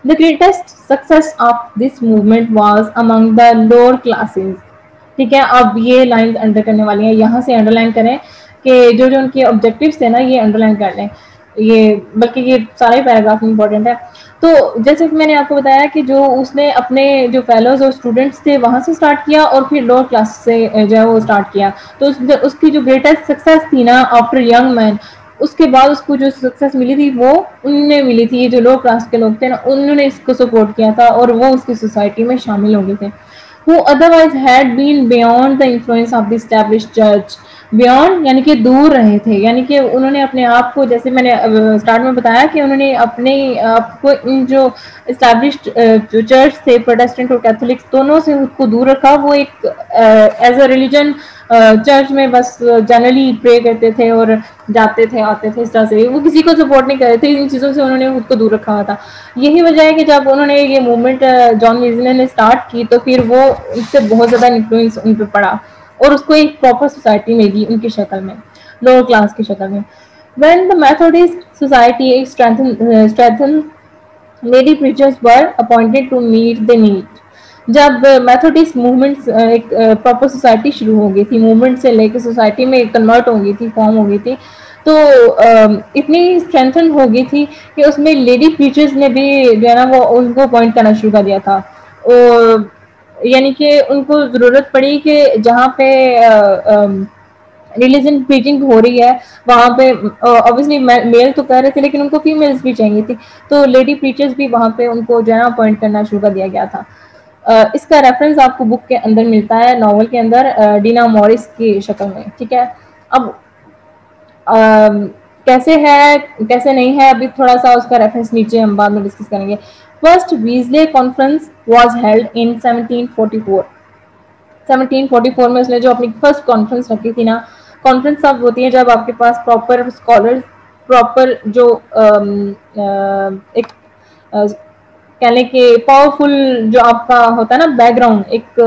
The greatest success of this movement was among the lower classes, ठीक है। अब ये लाइंस अंडर करने वाली हैं, यहाँ से अंडरलाइन करें कि जो जो उनके ऑब्जेक्टिव्स थे ना, ये अंडरलाइन कर लें, ये बल्कि ये सारा ही पैराग्राफ इंपॉर्टेंट है। तो जैसे कि मैंने आपको बताया कि जो उसने अपने जो फेलोज और स्टूडेंट्स थे वहाँ से स्टार्ट किया, और फिर लोअर क्लास से जो है वो स्टार्ट किया। तो उसकी जो ग्रेटेस्ट सक्सेस थी ना आफ्टर यंग मैन, उसके बाद उसको जो सक्सेस मिली थी वो उनने मिली थी, ये जो लो क्लास के लोग थे ना, उन्होंने इसको सपोर्ट किया था, और वो उसकी सोसाइटी में शामिल हो गए थे। who otherwise had been beyond the influence of the established church, beyond यानी कि दूर रहे थे, यानी कि उन्होंने अपने आप को, जैसे मैंने स्टार्ट में बताया कि उन्होंने अपने आप को इन जो एस्टैब्लिश्ड जो चर्च थे, प्रोटेस्टेंट और कैथोलिक्स, दोनों से उसको दूर रखा। वो एक एज अ रिलीजन चर्च में बस जनरली प्रे करते थे और जाते थे आते थे, इस तरह से वो किसी को सपोर्ट नहीं कर रहे थे, इन चीज़ों से उन्होंने खुद को दूर रखा हुआ था। यही वजह है कि जब उन्होंने ये मूवमेंट जॉन वेस्ले ने स्टार्ट की, तो फिर वो इससे बहुत ज़्यादा इन्फ्लुएंस उन पर पड़ा, और उसको एक प्रॉपर सोसाइटी मिली उनकी शक्ल में, लोअर क्लास की शक्ल में। When the Methodist Society strengthened, lady preachers were appointed to meet the need. जब मेथोडिस्ट मूवमेंट एक प्रॉपर सोसाइटी शुरू हो गई थी, मूवमेंट से लेकर सोसाइटी में कन्वर्ट हो गई थी, फॉर्म हो गई थी, तो इतनी स्ट्रेंथन हो गई थी कि उसमें लेडी प्रीचर्स ने भी जो है ना वो उनको अपॉइंट करना शुरू कर दिया था। यानी कि उनको ज़रूरत पड़ी कि जहाँ पे रिलीजन प्रीचिंग हो रही है वहाँ पे ऑब्वियसली मेल तो कर रहे थे, लेकिन उनको फीमेल्स भी चाहिए थी, तो लेडी प्रीचर्स भी वहाँ पे उनको जो है ना अपॉइंट करना शुरू कर दिया गया था। इसका रेफरेंस आपको बुक के अंदर मिलता है, नॉवल के अंदर, डीना मॉरिस की शक्ल में, ठीक है। अब कैसे है कैसे नहीं है, अभी थोड़ा सा उसका रेफरेंस नीचे हम बाद में डिस्कस करेंगे। First Wesley conference was held in 1744। 1744 में उसने जो अपनी फर्स्ट कॉन्फ्रेंस रखी थी ना, कॉन्फ्रेंस अब होती है जब आपके पास प्रॉपर स्कॉलर्स, प्रॉपर जो एक कहने के पावरफुल जो आपका होता है ना बैकग्राउंड, एक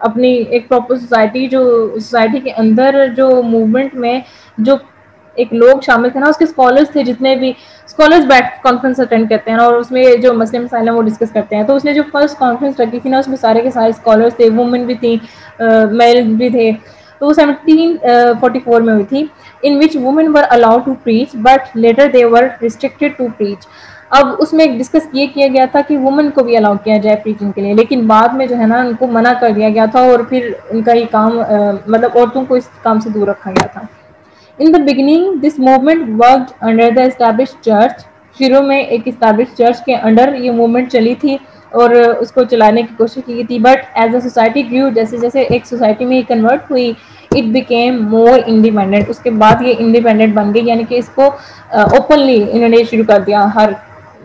अपनी एक प्रॉपर सोसाइटी, जो सोसाइटी के अंदर जो मूवमेंट में जो एक लोग शामिल थे ना, उसके स्कॉलर्स थे, जितने भी स्कॉलर्स बैठ कॉन्फ्रेंस अटेंड करते हैं ना, और उसमें जो मसले मसाइल हैं वो डिस्कस करते हैं। तो उसने जो फर्स्ट कॉन्फ्रेंस रखी थी ना, उसमें सारे के सारे स्कॉलर्स थे, वुमेन भी थी, मेल भी थे। तो 1744 में हुई थी, in which women were allowed to preach but later they were restricted to preach. अब उसमें डिस्कस ये किया गया था कि वुमेन को भी अलाउ किया जाए प्रीचिंग के लिए, लेकिन बाद में जो है ना उनको मना कर दिया गया था, और फिर उनका ये काम मतलब औरतों को इस काम से दूर रखा गया था। In the beginning this movement worked under the established church. शुरू में एक एस्टैब्लिश्ड चर्च के अंडर ये मूवमेंट चली थी और उसको चलाने की कोशिश की थी, बट एज अ सोसाइटी ग्रू, जैसे जैसे एक सोसाइटी में कन्वर्ट हुई, इट बिकेम मोर इंडिपेंडेंट। उसके बाद ये इंडिपेंडेंट बन गई, यानी कि इसको ओपनली इन्होंने शुरू कर दिया हर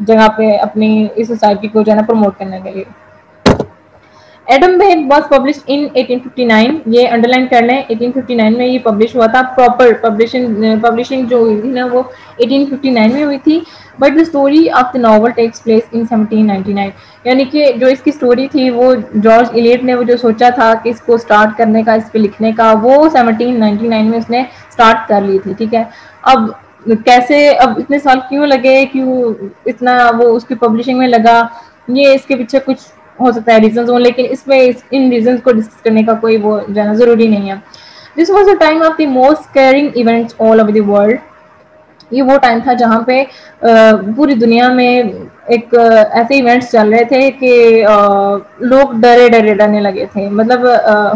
जगह पे अपनी इस सोसाइटी को जो है ना प्रमोट करने के लिए। Adam Bede was publish in 1859, ये अंडरलाइन कर लें, 1859 में ये पब्लिश हुआ था। प्रॉपर पब्लिशिंग जो हुई थी ना वो 1859 में हुई थी, but the story of the novel takes place in 1799। यानी कि जो इसकी स्टोरी थी वो जॉर्ज इलियट ने वो जो सोचा था कि इसको स्टार्ट करने का, इस पे लिखने का, वो 1799 में उसने स्टार्ट कर ली थी, ठीक है। अब कैसे, अब इतने साल क्यों लगे, क्यों इतना वो उसकी पब्लिशिंग में लगा, ये इसके पीछे कुछ हो सकता है रीजंस हो, लेकिन इसमें इन रीजंस को डिस्कस करने का कोई वो जाना जरूरी नहीं है। This was a time of the most scaring events all over the world. ये वो टाइम था जहाँ पे पूरी दुनिया में एक ऐसे इवेंट्स चल रहे थे कि लोग डरे डरे डरने लगे थे, मतलब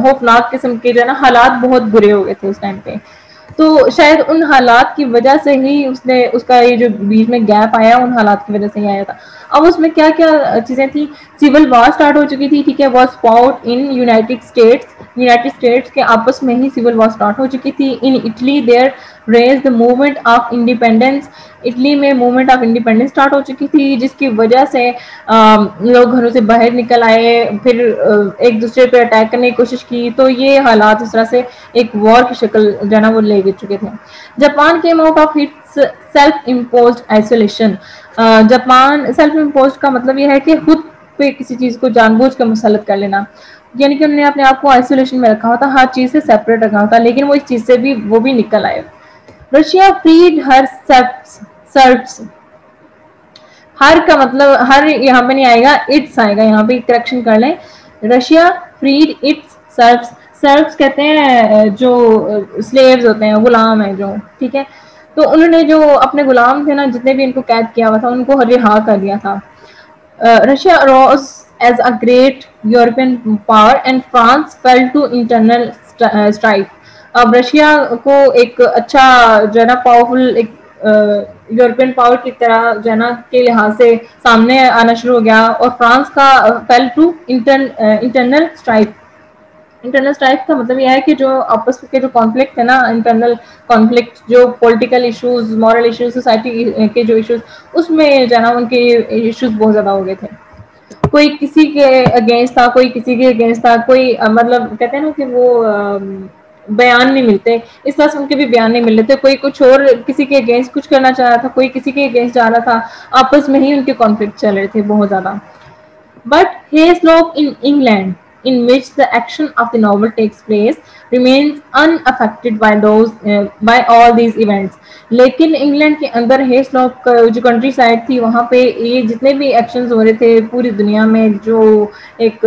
खौफनाक किस्म के जो है ना हालात बहुत बुरे हो गए थे उस टाइम पे। तो शायद उन हालात की वजह से ही उसने उसका ये जो बीच में गैप आया उन हालात की वजह से ही आया था। अब उसमें क्या क्या चीजें थी, सिविल वॉर स्टार्ट हो चुकी थी, ठीक है, was fought in United states के आपस में ही सिविल वॉर स्टार्ट हो चुकी थी। In Italy there raise the movement of independence, Italy में मूवमेंट ऑफ इंडिपेंडेंस स्टार्ट हो चुकी थी, जिसकी वजह से लोग घरों से बाहर निकल आए, फिर एक दूसरे पे अटैक करने की कोशिश की। तो ये हालात इस तरह से एक वॉर की शक्ल जो है ना वो ले चुके थे। Japan came out of its self imposed isolation. Japan self imposed का मतलब यह है कि खुद पे किसी चीज को जानबूझ कर मुसलत कर लेना, यानी कि उन्होंने अपने आप को आइसोलेशन में रखा होता, हर चीज से सेपरेट रखा होता, लेकिन वो इस चीज से भी वो भी निकल आए। रशिया फ्रीड हर सर्व्स, हर का मतलब हर यहाँ पे नहीं आएगा, इट्स आएगा, यहाँ पे करेक्शन कर लें। Russia freed its serfs, serfs कहते हैं जो स्लेव्स होते हैं, गुलाम है जो, ठीक है। तो उन्होंने जो अपने गुलाम थे ना, जितने भी इनको कैद किया हुआ था, उनको रिहा कर दिया था। Russia rose as a great European power and France fell to internal strife. अब रशिया को एक अच्छा जो है ना पावरफुल एक यूरोपियन पावर की तरह जो है ना के लिहाज से सामने आना शुरू हो गया, और फ्रांस का fell to internal strife. Internal strife का मतलब यह है कि जो आपस के जो कॉन्फ्लिक्ट है ना, इंटरनल कॉन्फ्लिक्ट, जो political issues, moral issues, society के जो इश्यूज, उसमें जो है ना उनके इश्यूज बहुत ज्यादा हो गए थे। कोई किसी के अगेंस्ट था, कोई किसी के अगेंस्ट था, कोई मतलब कहते हैं ना कि वो बयान नहीं मिलते, इस तरह से उनके भी बयान नहीं मिल रहे थे। कोई कुछ और किसी के अगेंस्ट कुछ करना चाह रहा था, कोई किसी के अगेंस्ट जा रहा था, आपस में ही उनके कॉन्फ्लिक्ट चल रहे थे बहुत ज्यादा। But Hayslop in England, in which the action of the novel takes place, remains unaffected by by all these events. लेकिन इंग्लैंड के अंदर हेस्लॉप जो कंट्री साइड थी, वहाँ पे ये जितने भी एक्शंस हो रहे थे पूरी दुनिया में, जो एक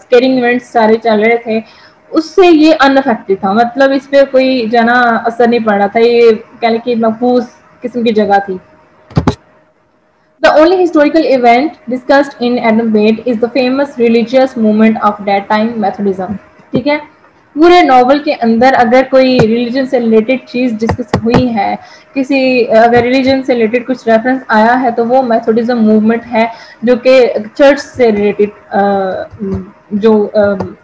स्केरिंग इवेंट्स सारे चल रहे थे, उससे ये अनअफेक्टेड था, मतलब इस पे कोई जाना असर नहीं पड़ रहा था, ये कह लें कि महफूज किस्म की जगह थी। The only historical event discussed in Edinburgh is the famous religious movement of that time, Methodism. ठीक है, पूरे नॉवल के अंदर अगर कोई रिलीजन से रिलेटेड चीज डिस्कस हुई है, किसी अगर रिलीजन से रिलेटेड कुछ रेफरेंस आया है, तो वो मेथोडिज्म मूवमेंट है, जो कि चर्च से रिलेटेड जो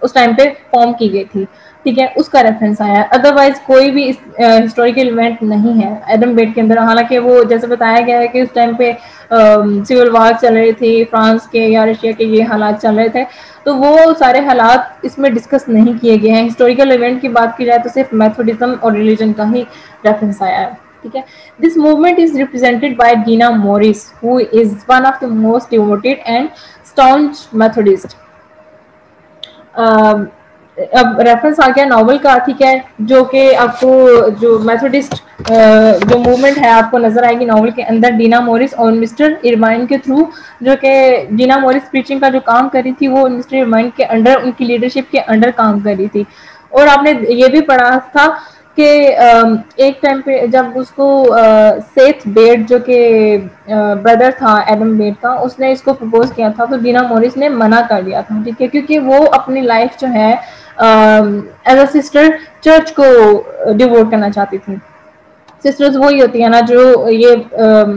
उस टाइम पे फॉर्म की गई थी, ठीक है, उसका रेफरेंस आया है। अदरवाइज कोई भी हिस्टोरिकल इवेंट नहीं है एडमबेड के अंदर। हालांकि वो जैसे बताया गया है कि उस टाइम पे सिविल वॉर चल रही थी, फ्रांस के या रशिया के ये हालात चल रहे थे, तो वो सारे हालात इसमें डिस्कस नहीं किए गए हैं। हिस्टोरिकल इवेंट की बात की जाए तो सिर्फ मेथोडिज्म और रिलीजन का ही रेफरेंस आया है, ठीक है। This movement is represented by Dinah Morris, who is one of the most devoted and staunch Methodist. अब रेफरेंस आ गया नॉवल का, ठीक है, जो कि आपको जो मेथोडिस्ट जो मूवमेंट है आपको नजर आएगी नॉवल के अंदर डीना मॉरिस और मिस्टर इरवाइन के थ्रू, जो कि डीना मॉरिस प्रीचिंग का जो काम कर रही थी वो मिस्टर इरवाइन के अंडर, उनकी लीडरशिप के अंडर काम कर रही थी। और आपने ये भी पढ़ा था कि एक टाइम पे जब उसको सेथ बेड जो कि ब्रदर था एडम बेड का, उसने इसको प्रपोज किया था, तो डीना मॉरिस ने मना कर दिया था, ठीक है, क्योंकि वो अपनी लाइफ जो है एज अ सिस्टर चर्च को डिवोट करना चाहती थी। सिस्टर्स वही होती है ना जो ये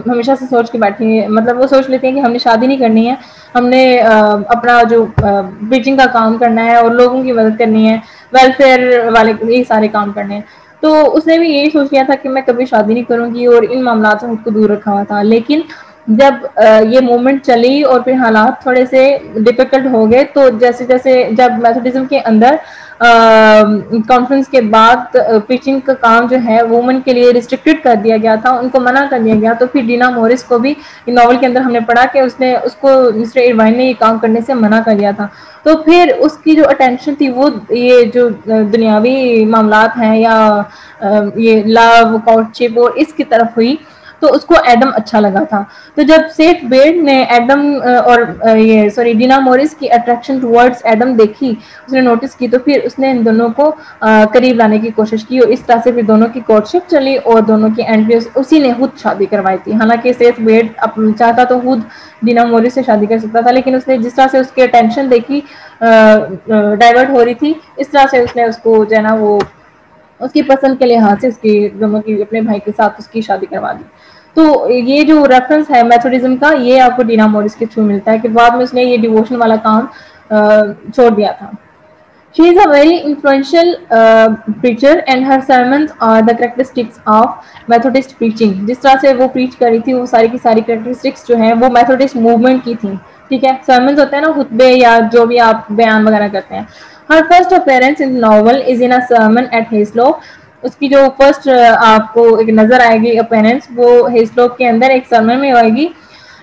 हमेशा से सोच के बैठी है, मतलब वो सोच लेती हैं कि हमने शादी नहीं करनी है, हमने अपना जो प्रीचिंग का काम करना है और लोगों की मदद करनी है, वेलफेयर वाले ये सारे काम करने हैं। तो उसने भी यही सोच लिया था कि मैं कभी शादी नहीं करूंगी और इन मामला से खुद को दूर रखा हुआ था। लेकिन जब ये मूवमेंट चली और फिर हालात थोड़े से डिफिकल्ट हो गए, तो जैसे जैसे जब मेथोडिज्म के अंदर कॉन्फ्रेंस के बाद प्रीचिंग का काम जो है वुमेन के लिए रिस्ट्रिक्टेड कर दिया गया था, उनको मना कर दिया गया, तो फिर डीना मॉरिस को भी नॉवल के अंदर हमने पढ़ा कि उसने उसको मिस्टर इरवाइन ने ये काम करने से मना कर दिया था। तो फिर उसकी जो अटेंशन थी वो ये जो दुनियावी मामलात हैं या ये लव कोर्टशिप और इसकी तरफ हुई। तो उसको एडम अच्छा लगा था। तो जब सेठ बेड ने एडम और डीना मोरिस की अट्रैक्शन टुवर्ड्स एडम देखी, उसने नोटिस की, तो फिर उसने इन दोनों को करीब लाने की कोशिश की और इस तरह से फिर दोनों की कोर्टशिप चली और दोनों की एंड पे उसी ने खुद शादी करवाई थी। हालांकि सेठ बेड चाहता तो खुद डीना मोरिस से शादी कर सकता था, लेकिन उसने जिस तरह से उसकी अटेंशन देखी डाइवर्ट हो रही थी, इस तरह से उसने उसको जो है ना वो उसकी पसंद के लिहाज से उसकी दोनों की अपने भाई के साथ उसकी शादी करवा दी। तो ये जो रेफरेंस है मेथोडिज्म का, ये आपको डीना मोरिस के थ्रू मिलता है कि बाद में उसने ये डिवोशन वाला काम छोड़ दिया था। She is a very influential preacher and her sermons are the characteristics of Methodist preaching. जिस तरह से वो preach कर रही थी, वो सारी की सारी characteristics जो हैं वो Methodist movement की थी। ठीक है, sermons होते हैं ना, खुतबे या जो भी आप बयान वगैरह करते हैं। Her first appearance in the novel is in a sermon at Hayslope. उसकी जो फर्स्ट आपको एक नजर आएगी अपीयरेंस, वो हेस्लोप के अंदर एक सर्मन में आएगी।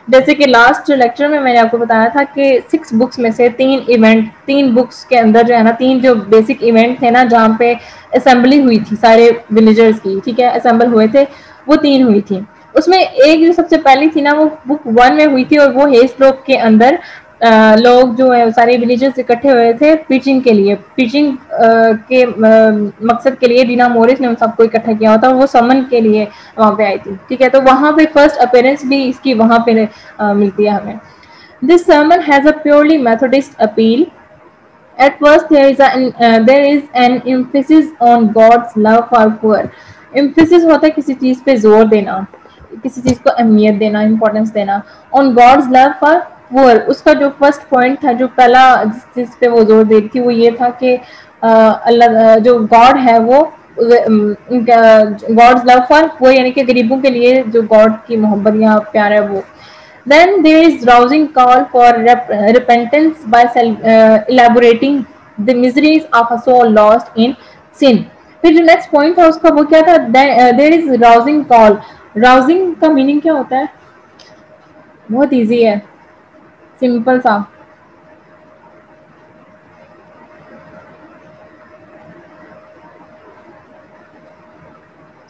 जैसे कि लास्ट लेक्चर में मैंने आपको बताया था कि 6 बुक्स में से 3 बुक्स के अंदर जो है ना 3 जो बेसिक इवेंट थे ना, जहाँ पे असेंबली हुई थी सारे विलेजर्स की, ठीक है, असेंबल हुए थे, वो 3 हुई थी। उसमें एक जो सबसे पहली थी ना, वो बुक 1 में हुई थी और वो हेस्लोप के अंदर लोग जो है सारे विलेजर्स इकट्ठे हुए थे प्रीचिंग के लिए, प्रीचिंग के मकसद के लिए डीना मोरिस ने उन सबको इकट्ठा किया होता, वो समन के लिए वहां पे आई थी। ठीक है, तो वहां पे फर्स्ट अपीयरेंस भी इसकी वहां पे मिलती है हमें। This sermon has a purely Methodist appeal. At first, there is an emphasis on God's love for poor. Emphasis होता है किसी चीज पे जोर देना, किसी चीज को अहमियत देना, इम्पोर्टेंस देना। On God's love for poor, उसका जो फर्स्ट पॉइंट था, जो पहला जिस चीज पे वो जोर दे रही थी, वो ये था कि अल्लाह जो गॉड है वो गॉड्स लव फॉर वो, यानी कि गरीबों के लिए जो गॉड की मोहब्बत या प्यार है वो। Then there is rousing call for repentance by elaborating the miseries of a soul lost in sin. फिर जो नेक्स्ट पॉइंट था उसका वो क्या था? There is rousing call. Rousing का मीनिंग क्या होता है? बहुत इजी है, सिंपल सा।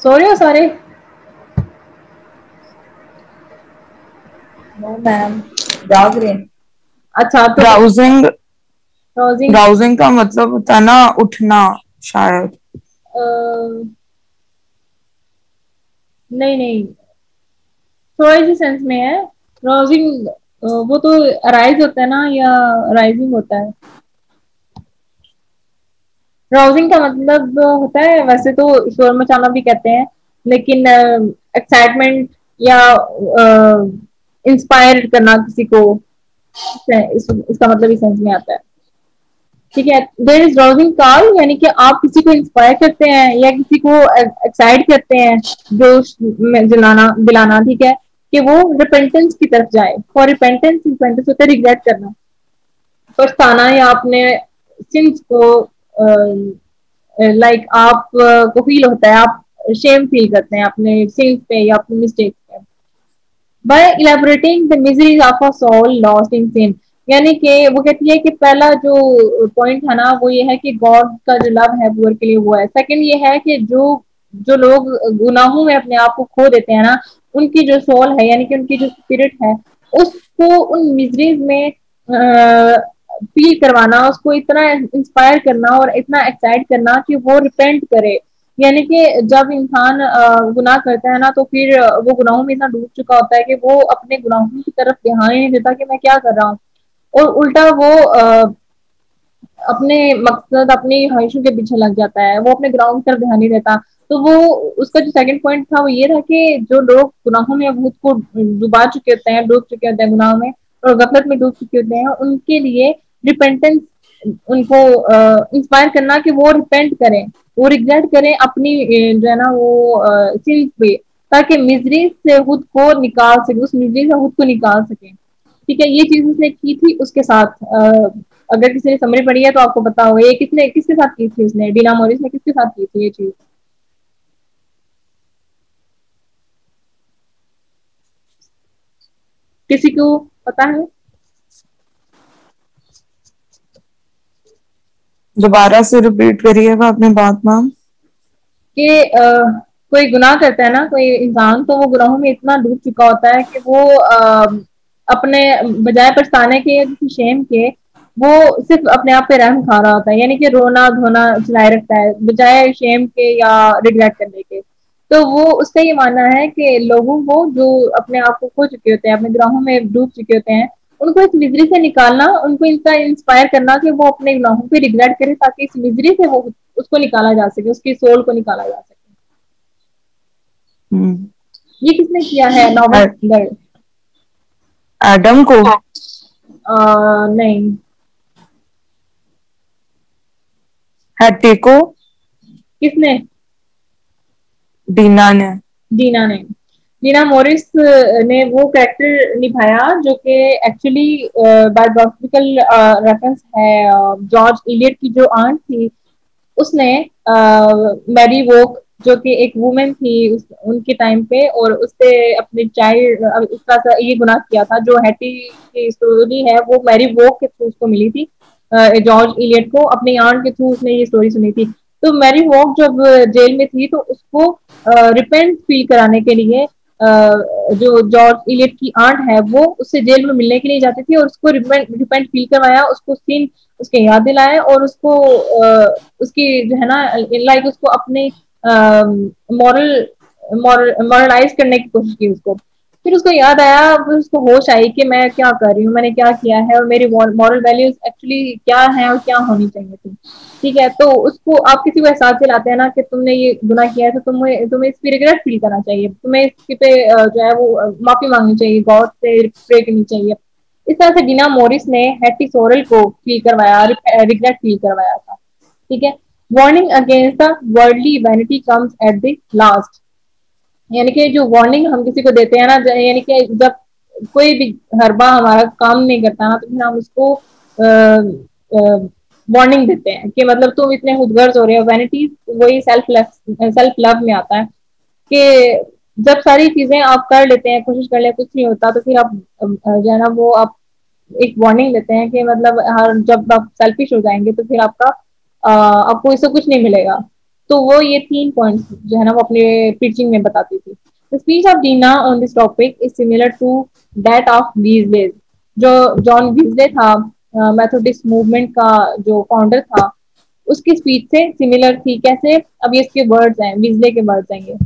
सो रहे हो सारे? नो मैम, जाग रहे हैं। अच्छा तो राउजिंग राउजिंग राउजिंग का मतलब होता है ना उठना शायद। नहीं नहीं, थोड़ी सी सेंस में है। राउजिंग वो तो अराइज होता है ना, या राइजिंग होता है। राउजिंग का मतलब होता है, वैसे तो शोर मचाना भी कहते हैं, लेकिन एक्साइटमेंट या इंस्पायर करना किसी को, इसका मतलब इस सेंस में आता है। ठीक है, देयर इज राउजिंग कॉल, यानी कि आप किसी को इंस्पायर करते हैं या किसी को एक्साइट करते हैं, जोश में दिलाना, ठीक है, कि वो रिपेंटेंस की तरफ जाए। फॉर रिपेंटेंस, रिपेंटेंस होता है रिग्रेट करना, पछताना, या अपने सिंस को लाइक आप को फील होता है, आप शेम फील करते हैं अपने सिंस पे या अपने मिस्टेक्स पे। By elaborating the miseries of a soul lost in sin, यानी कि वो कहती है कि पहला जो पॉइंट है ना वो ये है कि गॉड का जो लव है पुअर के लिए वो है। सेकंड ये है कि जो जो लोग गुनाहों में अपने आप को खो देते हैं ना, उनकी जो सोल है, यानी कि उनकी जो स्पिरिट है, उसको उन मिजरीज में फील करवाना, उसको इतना इंस्पायर करना और इतना एक्साइट करना कि वो रिपेंट करे। यानी कि जब इंसान गुनाह करता है ना, तो फिर वो गुनाहों में इतना डूब चुका होता है कि वो अपने गुनाहों की तरफ ध्यान ही नहीं देता कि मैं क्या कर रहा हूँ, और उल्टा वो अपने मकसद, अपनी ख्वाहिशों के पीछे लग जाता है, वो अपने गुनाहों की तरफ ध्यान नहीं देता। तो वो उसका जो सेकंड पॉइंट था वो ये था कि जो लोग गुनाहों में खुद को डुबा चुके होते हैं, डूब चुके होते हैं गुनाहों में और गफलत में डूब चुके होते हैं, उनके लिए रिपेंटेंस, उनको इंस्पायर करना कि वो रिपेंट करें, वो रिग्रेट करें अपनी जो है ना वो सिंस पे, ताकि मिजरी से खुद को निकाल सके, उस मिजरी से खुद को निकाल सके। ठीक है, ये चीज उसने की थी उसके साथ। अगर किसी ने समरी पढ़ी है तो आपको पता होगा ये किसने किसके साथ की थी, उसने डीना मोरिस ने किसके साथ की थी ये चीज? किसी को पता है? दोबारा से रिपीट करिएगा अपनी बात मैम। कि कोई गुनाह करता है ना कोई इंसान, तो वो गुनाहों में इतना डूब चुका होता है कि वो अपने बजाय पछताने के, किसी शेम के, वो सिर्फ अपने आप पे रहम खा रहा होता है, यानी कि रोना धोना चलाए रखता है बजाय शेम के या रिग्रेट करने के। तो वो उसका ये मानना है कि लोगों को जो अपने आप को खो चुके होते हैं, अपने गुनाहों में डूब चुके होते हैं, उनको इस मिजरी से निकालना, उनको इनका इंस्पायर करना कि वो अपने गुनाहों पे रिग्रेट करे, ताकि इस मिजरी से वो उसको निकाला जा सके, उसकी सोल को निकाला जा सके। ये किसने किया है नॉवल? एडम को? नहीं। हैटी को? किसने? दीना ने। दीना ने। दीना मोरिस ने वो कैरेक्टर निभाया जो कि एक्चुअली बायोग्राफिकल रेफरेंस है जॉर्ज इलियट की जो आंट थी, उसने मैरी वोक जो कि एक वुमेन थी उनके टाइम पे, और उससे अपने चाइल्ड इस तरह से ये गुनाह किया था। जो हैटी की स्टोरी है वो मैरी वोक के थ्रू उसको मिली थी, जॉर्ज इलियट को अपनी आंट के थ्रू उसने ये स्टोरी सुनी थी। तो मैरी वॉक जब जेल में थी तो उसको रिपेंट फील कराने के लिए जो जॉर्ज इलियट की आंट है वो उससे जेल में मिलने के लिए जाती थी, और उसको रिपेंट फील करवाया, उसको सीन उसके याद दिलाया, और उसको उसकी जो है ना लाइक उसको अपने मॉरल मॉरलाइज करने की कोशिश की उसको। फिर उसको याद आया, फिर उसको होश आई कि मैं क्या कर रही हूँ, मैंने क्या किया है, और मेरी मॉरल वैल्यूज एक्चुअली क्या है और क्या होनी चाहिए थी। ठीक है, तो उसको आप किसी को एहसास दिलाते हैं ना कि तुमने ये गुनाह किया है, तो तुम्हें इस पे रिग्रेट फील करना चाहिए, तुम्हें इसके पे जो है वो माफी मांगनी चाहिए, गॉड से प्रे करनी चाहिए। इस तरह से डीना मोरिस ने हैटी सोरेल को फील करवाया, रिग्रेट फील करवाया था। ठीक है, warning against the worldly vanity comes at the last, यानी कि जो वार्निंग हम किसी को देते हैं ना, यानी कि जब कोई भी हरबा हमारा काम नहीं करता ना, तो फिर हम उसको वार्निंग देते हैं कि मतलब तुम इतने खुदगर्ज हो रहे हो। वैनिटी वही सेल्फ लव में आता है कि जब सारी चीजें आप कर लेते हैं, कोशिश कर ले, कुछ नहीं होता, तो फिर आप जो है ना वो आप एक वार्निंग देते हैं कि मतलब हर जब आप सेल्फिश हो जाएंगे तो फिर आपको इससे कुछ नहीं मिलेगा। तो वो ये 3 पॉइंट्स जो है ना वो अपने पिचिंग में बताती थी। The speech of Dinah on this topic is similar to that of Wesley. जो जॉन वीजले था, मेथोडिस्ट मूवमेंट का जो फाउंडर था, उसकी स्पीच से सिमिलर थी। कैसे? अब ये इसके वर्ड्स हैं, वीजले के वर्ड्स हैं ये।